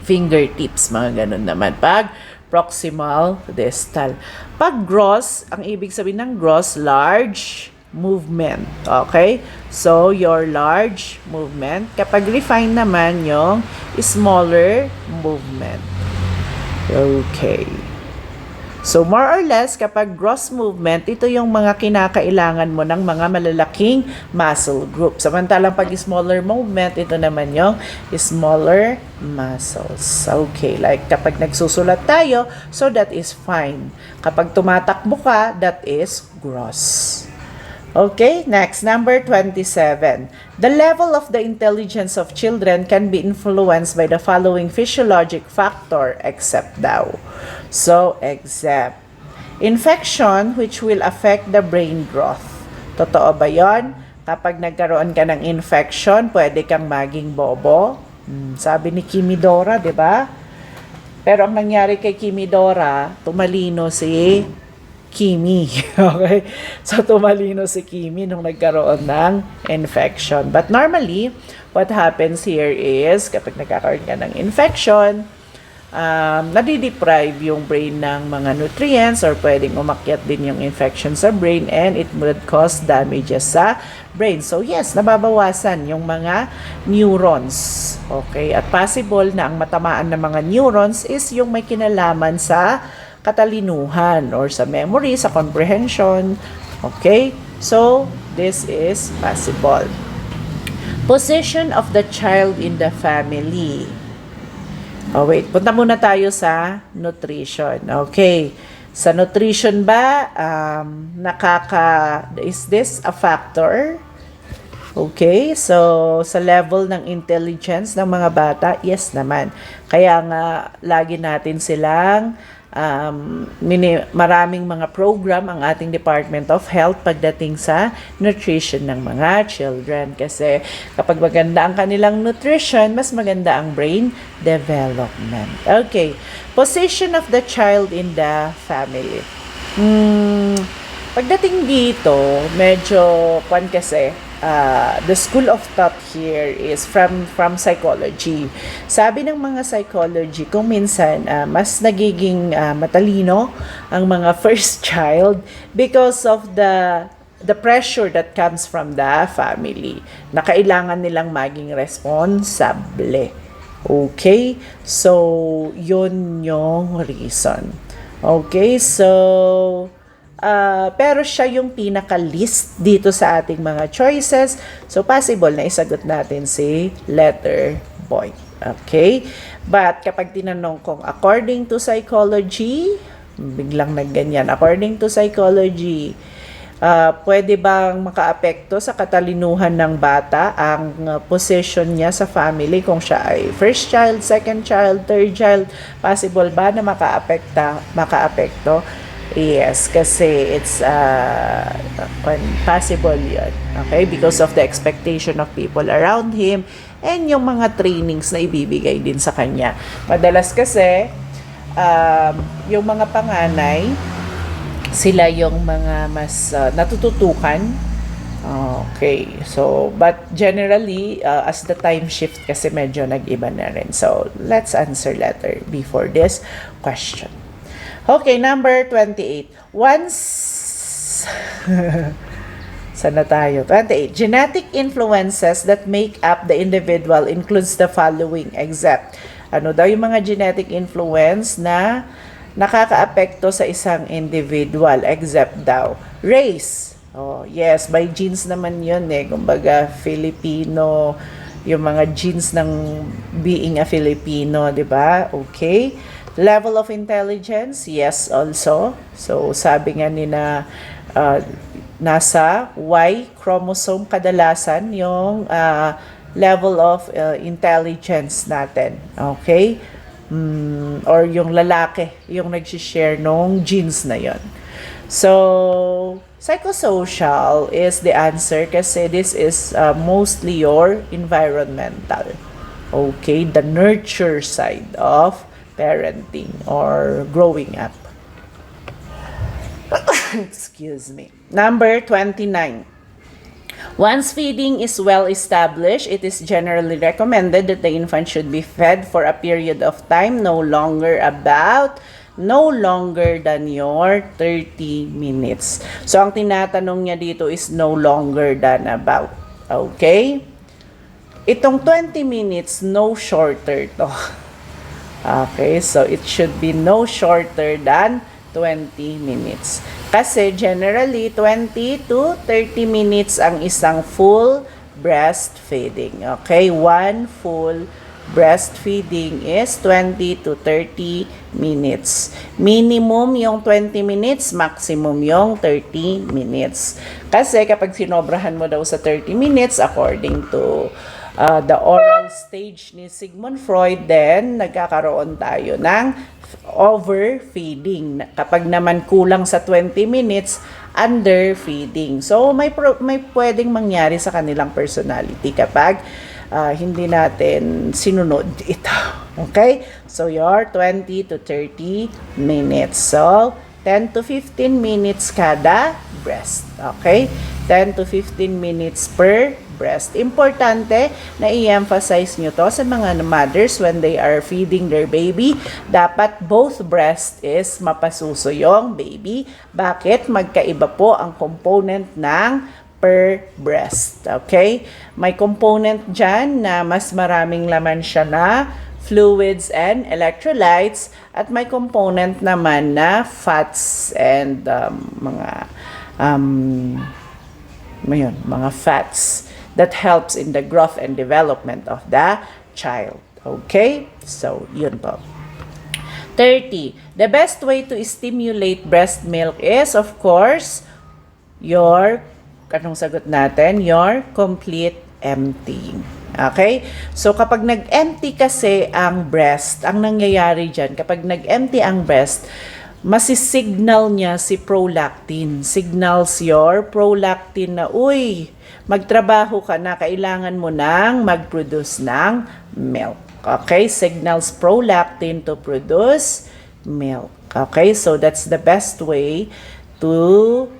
Speaker 1: fingertips, mga ganun naman. Pag proximal, distal. Pag gross, ang ibig sabihin ng gross, large movement. Okay? So, your large movement. Kapag refine naman yung smaller movement. Okay. So, more or less, kapag gross movement, ito yung mga kinakailangan mo ng mga malalaking muscle group. Samantalang pag smaller movement, ito naman yung smaller muscles. Okay. Like, kapag nagsusulat tayo, so that is fine. Kapag tumatakbo ka, that is gross. Okay, next, number 27. The level of the intelligence of children can be influenced by the following physiologic factor, except daw. So, except. Infection, which will affect the brain growth. Totoo ba yon? Kapag nagkaroon ka ng infection, pwede kang maging bobo. Sabi ni Kimidora, di ba? Pero ang nangyari kay Kimidora, tumalino si Kimi. Okay? So, tumalino si Kimi nung nagkaroon ng infection. But normally, what happens here is, kapag nagkakaroon ka ng infection, nadideprive yung brain ng mga nutrients or pwedeng umakyat din yung infection sa brain and it would cause damages sa brain. So, yes, nababawasan yung mga neurons. Okay? At possible na ang matamaan ng mga neurons is yung may kinalaman sa katalinuhan or sa memory, sa comprehension. Okay? So, this is possible. Position of the child in the family. Oh, wait. Punta muna tayo sa nutrition. Okay. Sa nutrition ba, is this a factor? Okay. So, sa level ng intelligence ng mga bata, yes naman. Kaya nga, lagi natin silang maraming mga program ang ating Department of Health pagdating sa nutrition ng mga children. Kasi kapag maganda ang kanilang nutrition, mas maganda ang brain development. Okay. Position of the child in the family. Pagdating dito, medyo kasi the school of thought here is from psychology. Sabi ng mga psychology, kung minsan mas nagiging matalino ang mga first child because of the pressure that comes from the family na kailangan nilang maging responsable. Okay? So, yun yung reason. Okay? So, pero siya yung pinaka-list dito sa ating mga choices. So, possible na isagot natin si letter boy. Okay? But, kapag tinanong kong according to psychology, biglang nagganyan. According to psychology, pwede bang makaapekto sa katalinuhan ng bata ang position niya sa family kung siya ay first child, second child, third child? Possible ba na makaapekto? Yes, kasi it's possible yun. Okay? Because of the expectation of people around him and yung mga trainings na ibibigay din sa kanya. Madalas kasi, yung mga panganay, sila yung mga mas natututukan. Okay. So, but generally, as the time shift kasi medyo nag-iba na rin. So, let's answer letter B for this question. Okay, number 28. Once... Saan na tayo? 28. Genetic influences that make up the individual includes the following except. Ano daw yung mga genetic influence na nakakaapekto sa isang individual except daw race. Oh, yes, by genes naman 'yun eh. Kumbaga Filipino, yung mga genes ng being a Filipino, 'di ba? Okay. Level of intelligence, yes also. So sabi nga ni na nasa Y chromosome kadalasan yung level of intelligence natin. Okay? Or yung lalaki, yung nag-share nung genes na yon. So, psychosocial is the answer kasi this is mostly your environmental. Okay, the nurture side of parenting or growing up. Excuse me. Number 29. Once feeding is well established, it is generally recommended that the infant should be fed for a period of time no longer than your 30 minutes. So, ang tinatanong niya dito is no longer than about. Okay? Itong 20 minutes, no shorter to. Okay? So, it should be no shorter than 20 minutes. Kasi generally, 20 to 30 minutes ang isang full breastfeeding. Okay? One full breastfeeding is 20 to 30 minutes. Minimum yung 20 minutes, maximum yung 30 minutes. Kasi kapag sinobrahan mo daw sa 30 minutes, according to the oral stage ni Sigmund Freud, then nagkakaroon tayo ng overfeeding. Kapag naman kulang sa 20 minutes, underfeeding. So, may pwedeng mangyari sa kanilang personality kapag hindi natin sinunod ito. Okay? So, your 20 to 30 minutes. So, 10 to 15 minutes kada breast. Okay? 10 to 15 minutes per breast. Importante na i-emphasize nyo to sa mga mothers when they are feeding their baby. Dapat both breast is mapasuso yung baby. Bakit? Magkaiba po ang component ng per breast. Okay? May component dyan na mas maraming laman siya na fluids and electrolytes at may component naman na fats and mga fats that helps in the growth and development of the child. Okay? So, yun po. 30. The best way to stimulate breast milk is, of course, anong sagot natin? Your complete emptying. Okay? So, kapag nag-empty kasi ang breast, ang nangyayari dyan, kapag nag-empty ang breast, masisignal niya si prolactin. Signals your prolactin na, uy, magtrabaho ka na, kailangan mo nang mag-produce ng milk. Okay? Signals prolactin to produce milk. Okay? So, that's the best way to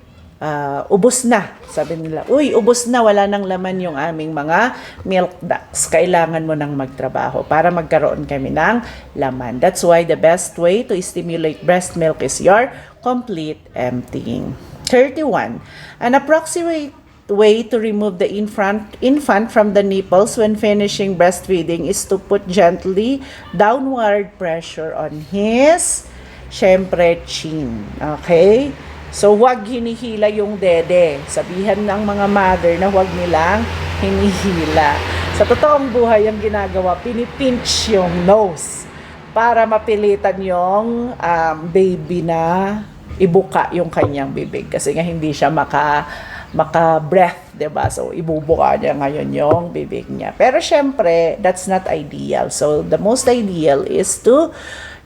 Speaker 1: ubos na. Sabi nila, uy, ubos na, wala nang laman yung aming mga milk ducts. Kailangan mo nang magtrabaho para magkaroon kami ng laman. That's why the best way to stimulate breast milk is your complete emptying. 31. An approximate way to remove the infant from the nipples when finishing breastfeeding is to put gently downward pressure on his, syempre, chin. Okay? So, huwag hinihila yung dede. Sabihan ng mga mother na huwag nilang hinihila. Sa totoong buhay, ang ginagawa, pinipinch yung nose para mapilitan yung baby na ibuka yung kanyang bibig. Kasi nga hindi siya maka-breath, diba? So, ibubuka niya ngayon yung bibig niya. Pero syempre, that's not ideal. So, the most ideal is to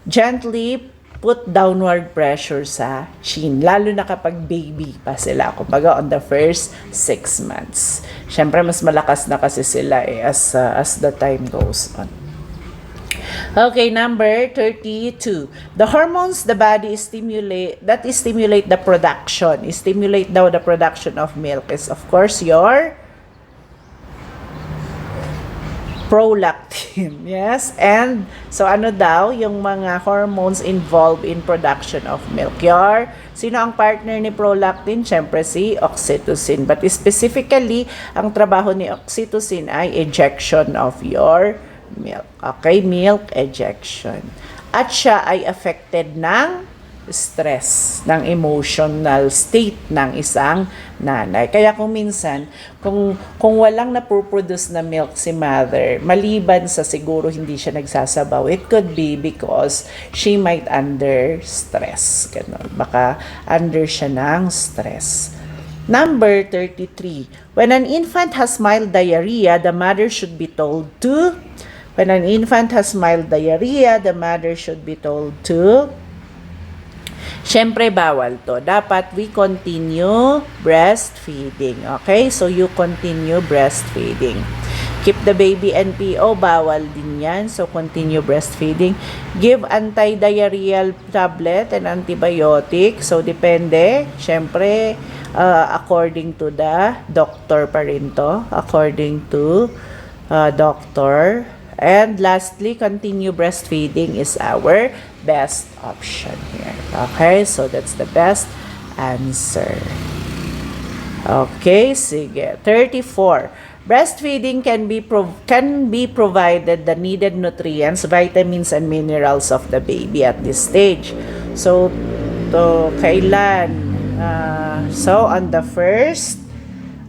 Speaker 1: gently put downward pressure sa chin. Lalo na kapag baby pa sila. Kumbaga, on the first 6 months. Syempre, mas malakas na kasi sila as the time goes on. Okay, number 32. The hormones the body stimulate the production, stimulate daw the production of milk is of course your prolactin. Yes, and so ano daw yung mga hormones involved in production of milk? Sino ang partner ni prolactin? Syempre si oxytocin. But specifically, ang trabaho ni oxytocin ay ejection of your milk. Okay, milk ejection. At siya ay affected ng stress, ng emotional state ng isang nanay. Kaya kung minsan, kung walang napoproduce na milk si mother, maliban sa siguro hindi siya nagsasabaw, it could be because she might under stress. Ganun. Baka under siya ng stress. Number 33. When an infant has mild diarrhea, the mother should be told to Siyempre, bawal to. Dapat we continue breastfeeding. Okay? So, you continue breastfeeding. Keep the baby NPO, bawal din yan. So, continue breastfeeding. Give anti-diarrheal tablet and antibiotic. So, depende. Siyempre, according to the doctor pa rin to. According to doctor. And lastly, continue breastfeeding is our best option here. Okay, so that's the best answer. Okay, sige. 34. Breastfeeding can be provided the needed nutrients, vitamins, and minerals of the baby at this stage. So, kailan? So, on the first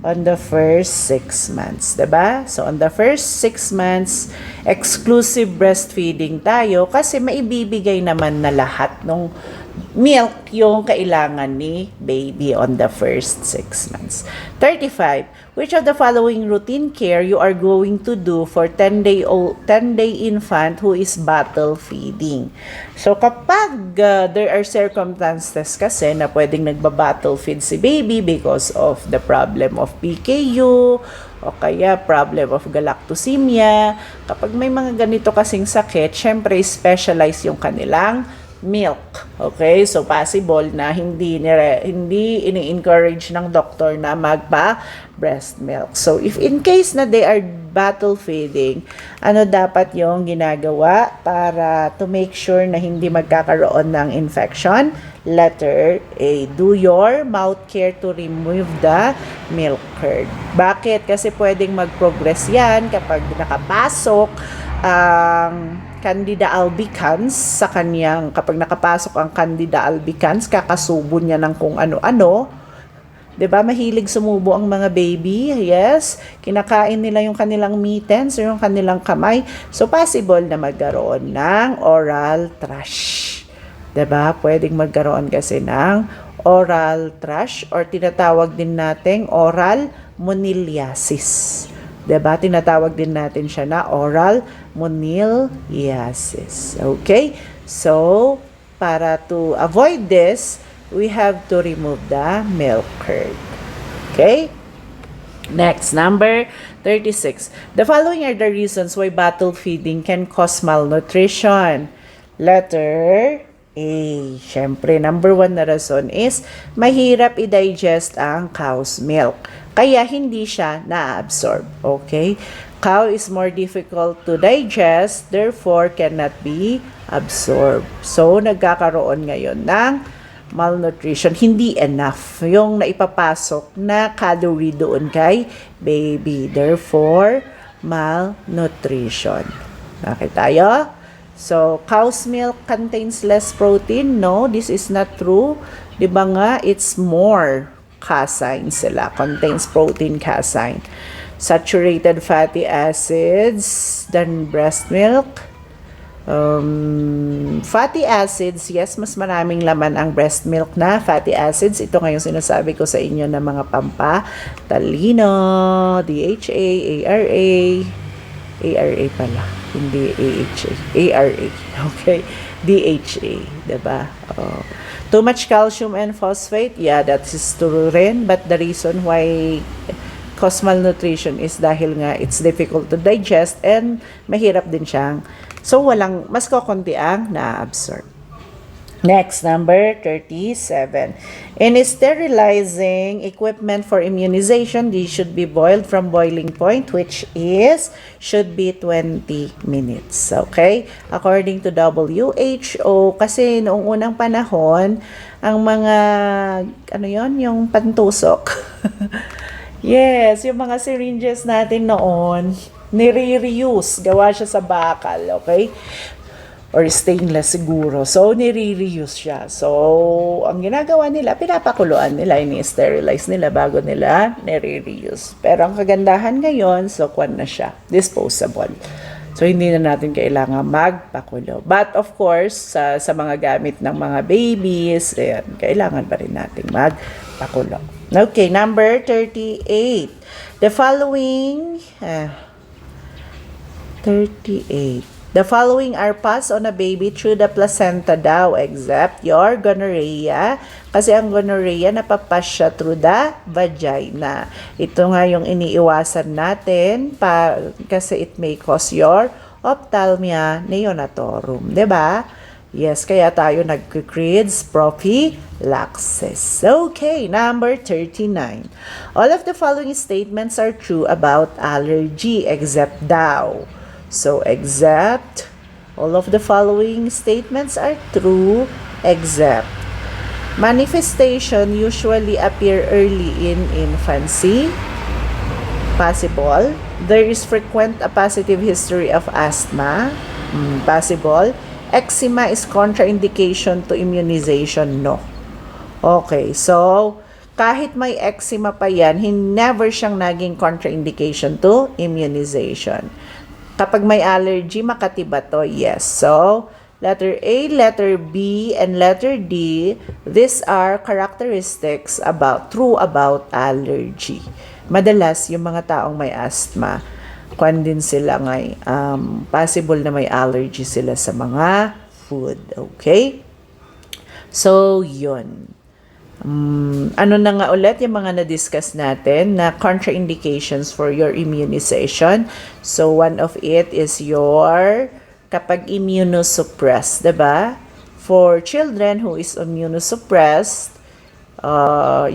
Speaker 1: 6 months, diba? So, on the first 6 months, exclusive breastfeeding tayo kasi maibibigay naman na lahat ng milk yung kailangan ni baby on the first 6 months. 35. Which of the following routine care you are going to do for 10-day infant who is bottle feeding? So, kapag there are circumstances kasi na pwedeng nagba-bottle feed si baby because of the problem of PKU o kaya problem of galactosemia, kapag may mga ganito kasing sakit, syempre specialize yung kanilang milk. Okay? So, possible na hindi ini-encourage ng doktor na magpa-breast milk. So, if in case na they are bottle feeding, ano dapat yung ginagawa para to make sure na hindi magkakaroon ng infection? Letter A. Do your mouth care to remove the milk curd. Bakit? Kasi pwedeng mag-progress yan kapag nakapasok ang Candida albicans sa kanyang, kapag nakapasok ang Candida albicans, kakasubo niya ng kung ano-ano. 'Di ba? Mahilig sumubo ang mga baby. Yes. Kinakain nila yung kanilang mittens o yung kanilang kamay. So, possible na magkaroon ng oral thrush. 'Di ba? Pwedeng magkaroon kasi ng oral thrush or tinatawag din nating oral moniliasis. 'Di ba? Tinatawag din natin siya na oral moniliasis. Okay? So, para to avoid this, we have to remove the milk curd. Okay? Next, number 36. The following are the reasons why bottle feeding can cause malnutrition. Letter A. Siyempre, number 1 na rason is mahirap i-digest ang cow's milk. Kaya hindi siya na-absorb. Okay? Cow is more difficult to digest, therefore cannot be absorbed. So, nagkakaroon ngayon ng malnutrition. Hindi enough yung naipapasok na calorie doon kay baby. Therefore, malnutrition. Okay tayo? So, cow's milk contains less protein. No, this is not true. Di ba nga, it's more casein sila. Contains protein casein. Saturated fatty acids than breast milk. Fatty acids, yes, mas maraming laman ang breast milk na fatty acids. Ito ngayong sinasabi ko sa inyo ng mga pampatalino, DHA, ARA, ARA pala, hindi AHA, ARA, okay, DHA, diba? Too much calcium and phosphate, yeah, that is true rin, but the reason why cause malnutrition is dahil nga it's difficult to digest and mahirap din siyang, so walang, mas kokonti ang na-absorb. Next, number 37. In sterilizing equipment for immunization, these should be boiled from boiling point, which is, should be 20 minutes. Okay? According to WHO, kasi noong unang panahon, ang mga, ano yon, yung pantusok. Yes, yung mga syringes natin noon, nire-reuse. Gawa siya sa bakal, okay? Or stainless siguro. So, nire-reuse siya. So, ang ginagawa nila, pinapakuluan nila, ini-sterilize nila bago nila nire-reuse. Pero ang kagandahan ngayon, so, kwan na siya. Disposable. So, hindi na natin kailangan magpakulo. But, of course, sa mga gamit ng mga babies, ayan, kailangan pa rin natin magpakulo. Okay, number 38. The following, 38. The following are passed on a baby through the placenta daw, except your gonorrhea. Kasi ang gonorrhea, napapass siya through the vagina. Ito nga yung iniiwasan natin kasi it may cause your ophthalmia neonatorum. Diba? Yes, kaya tayo nag-creeds prophylaxis. Okay, number 39. All of the following statements are true about allergy, except daw. So, except, all of the following statements are true, except. Manifestation usually appear early in infancy. Possible. There is frequent a positive history of asthma. Possible. Eczema is contraindication to immunization. No. Okay, so, kahit may eczema pa yan, never siyang naging contraindication to immunization. Kapag may allergy, makatiba to? Yes. So, letter A, letter B, and letter D, these are characteristics true about allergy. Madalas, yung mga taong may asthma, kwan din sila possible na may allergy sila sa mga food. Okay? So, yun. Ano na nga ulit yung mga na-discuss natin na contraindications for your immunization. So, one of it is your kapag immunosuppressed, diba? For children who is immunosuppressed,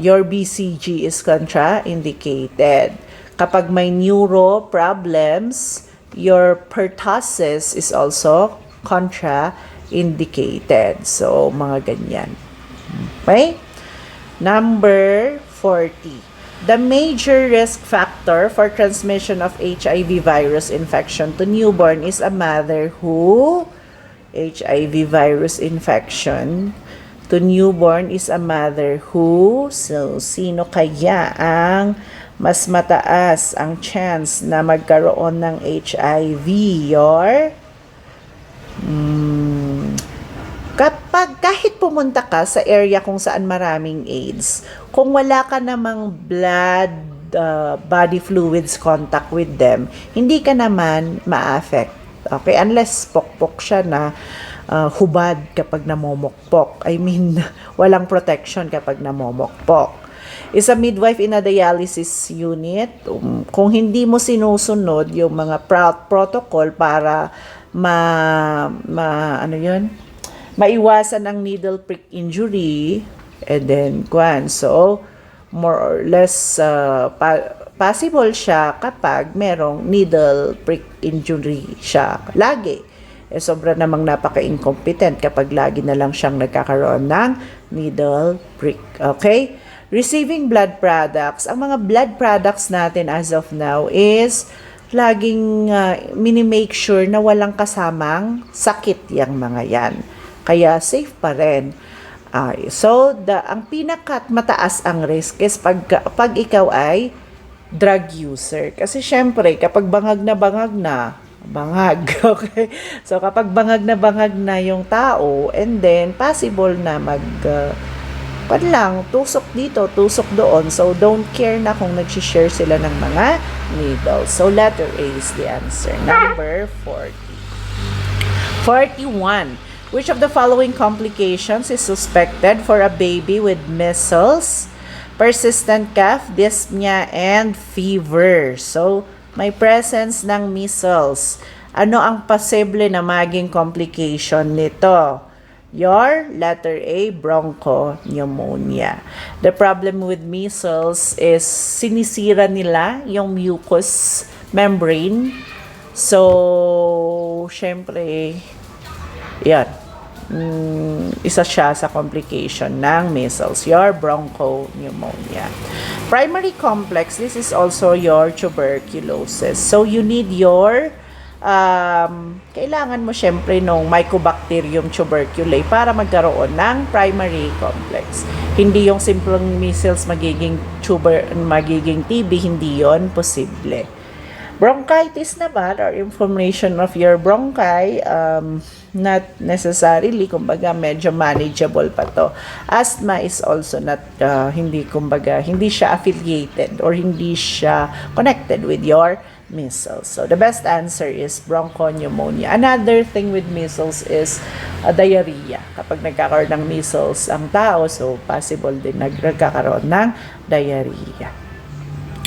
Speaker 1: your BCG is contraindicated. Kapag may neuro problems, your pertussis is also contraindicated. So, mga ganyan. Okay? Number 40. The major risk factor for transmission of HIV virus infection to newborn is a mother who HIV virus infection to newborn is a mother who, so sino kaya ang mas mataas ang chance na magkaroon ng HIV? Your kapag kahit pumunta ka sa area kung saan maraming AIDS, kung wala ka namang blood, body fluids contact with them, hindi ka naman ma-affect. Okay? Unless pokpok siya na hubad kapag namomokpok. I mean, walang protection kapag namomokpok. Is a midwife in a dialysis unit. Kung hindi mo sinusunod yung mga protocol para ano yun? maiwasan ang needle prick injury, and then, so, more or less, possible siya kapag merong needle prick injury siya lagi. Sobra namang napaka-incompetent kapag lagi na lang siyang nagkakaroon ng needle prick. Okay? Receiving blood products. Ang mga blood products natin as of now is laging mini-make sure na walang kasamang sakit yung mga yan. Kaya safe pa rin. So, ang mataas ang risk is pag ikaw ay drug user. Kasi syempre, kapag bangag, okay? So, kapag bangag na yung tao, and then, possible na tusok dito, tusok doon. So, don't care na kung nag-share sila ng mga needles. So, letter A is the answer. Number 40. 41. Which of the following complications is suspected for a baby with measles, persistent cough, dyspnea, and fever? So, may presence ng measles. Ano ang posible na maging complication nito? Your letter A, bronchopneumonia. The problem with measles is sinisira nila yung mucous membrane. So, syempre, yan. Isa siya sa complication ng measles, your bronchopneumonia. Primary complex, this is also your tuberculosis. So, you need your kailangan mo syempre nung Mycobacterium tuberculosis para magkaroon ng primary complex. Hindi yung simpleng measles magiging TB, hindi yon posible. Bronchitis naman, or inflammation of your bronchi, not necessarily, kumbaga medyo manageable pa to. Asthma is also not, hindi siya affiliated or hindi siya connected with your measles. So, the best answer is bronchopneumonia. Another thing with measles is diarrhea. Kapag nagkakaroon ng measles ang tao, so possible din nagkakaroon ng diarrhea.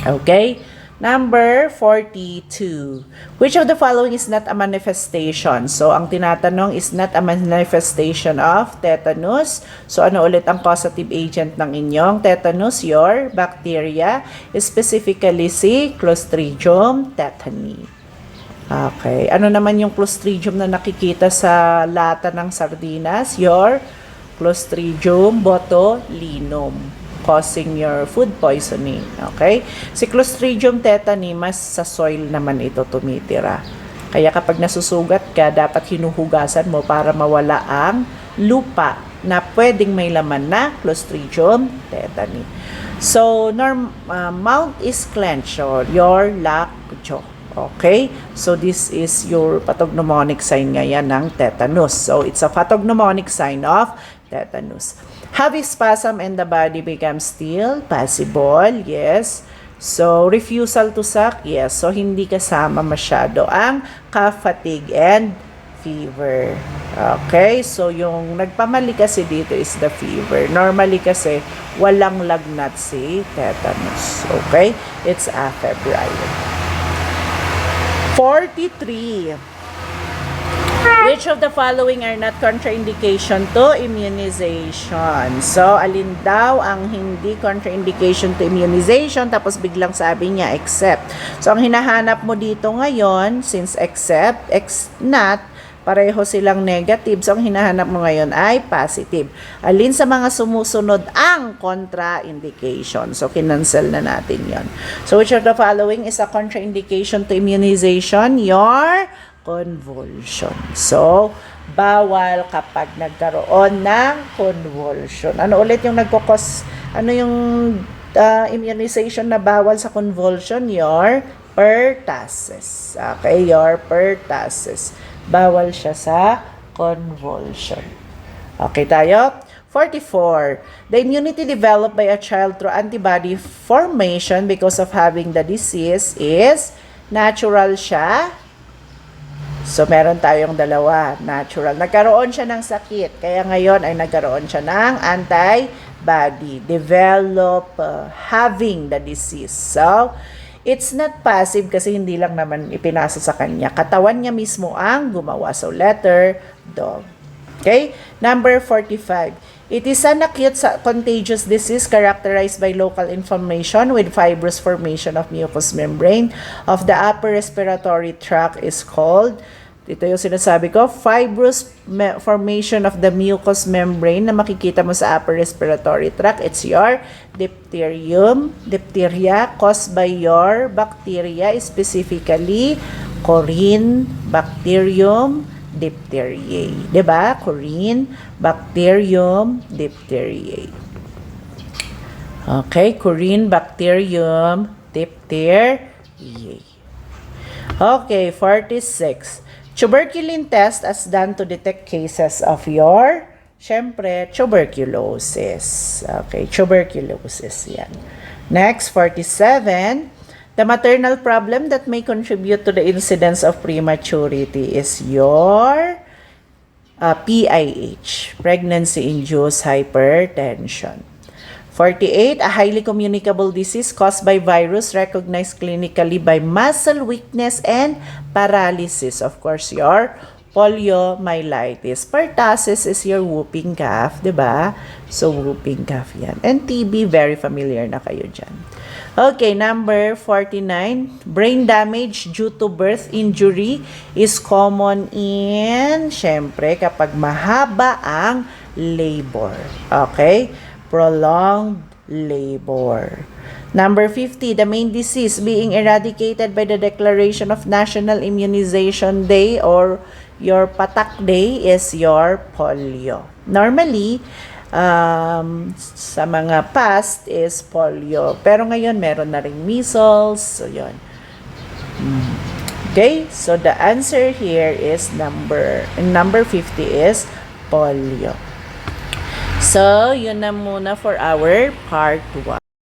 Speaker 1: Okay? Number 42. Which of the following is not a manifestation? So, ang tinatanong is not a manifestation of tetanus. So, ano ulit ang causative agent ng inyong tetanus? Your bacteria, specifically si Clostridium tetani. Okay. Ano naman yung Clostridium na nakikita sa lata ng sardinas? Your Clostridium botulinum, causing your food poisoning. Okay? Si Clostridium tetani, mas sa soil naman ito tumitira. Kaya kapag nasusugat ka, dapat hinuhugasan mo para mawala ang lupa na pwedeng may laman na Clostridium tetani. So, mouth is clenched or your lockjaw. Okay? So, this is your pathognomonic sign ngayon ng tetanus. So, it's a pathognomonic sign of tetanus. Heavy spasm in the body becomes still possible, yes. So, refusal to suck, yes. So, hindi kasama masyado ang cough, fatigue, and fever. Okay, so yung nagpamali kasi dito is the fever. Normally kasi, walang lagnat si tetanus. Okay, it's afebrile. 43. Which of the following are not contraindication to immunization? So, alin daw ang hindi contraindication to immunization? Tapos biglang sabi niya, except. So, ang hinahanap mo dito ngayon, since except, not, pareho silang negative. So, ang hinahanap mo ngayon ay positive. Alin sa mga sumusunod ang contraindication? So, kinancel na natin yon. So, which of the following is a contraindication to immunization? Your convulsion. So, bawal kapag nagkaroon ng convulsion. Ano ulit yung ano yung immunization na bawal sa convulsion? Your pertussis. Okay, your pertussis. Bawal siya sa convulsion. Okay tayo? 44. The immunity developed by a child through antibody formation because of having the disease is natural siya. So, meron tayong dalawa, natural. Nagkaroon siya ng sakit, kaya ngayon ay nagkaroon siya ng antibody. Develop having the disease. So, it's not passive kasi hindi lang naman ipinasa sa kanya. Katawan niya mismo ang gumawa. So, letter dog. Okay? Number 45. It is an acute contagious disease characterized by local inflammation with fibrous formation of mucous membrane of the upper respiratory tract is called, ito yung sinasabi ko, fibrous formation of the mucous membrane na makikita mo sa upper respiratory tract. It's your diphtheria caused by your bacteria, specifically Corynebacterium diphtheriae. Diba? Corynebacterium diphtheriae. Okay, Corynebacterium diphtheriae. Okay, 46. Tuberculin test as done to detect cases of your, syempre, tuberculosis. Okay, tuberculosis yan. Next, 47. The maternal problem that may contribute to the incidence of prematurity is your PIH, pregnancy-induced hypertension. 48, a highly communicable disease caused by virus recognized clinically by muscle weakness and paralysis. Of course, your poliomyelitis. Pertussis is your whooping cough, diba? So, whooping cough yan. And TB, very familiar na kayo dyan. Okay, number 49. Brain damage due to birth injury is common in, syempre, kapag mahaba ang labor. Okay? Prolonged labor. Number 50. The main disease being eradicated by the declaration of National Immunization Day or your Patak Day is your polio. Normally, sa mga past is polio. Pero ngayon, meron na ring measles. So, yun. Okay? So, the answer here is number 50 is polio. So, yun na muna for our part 1.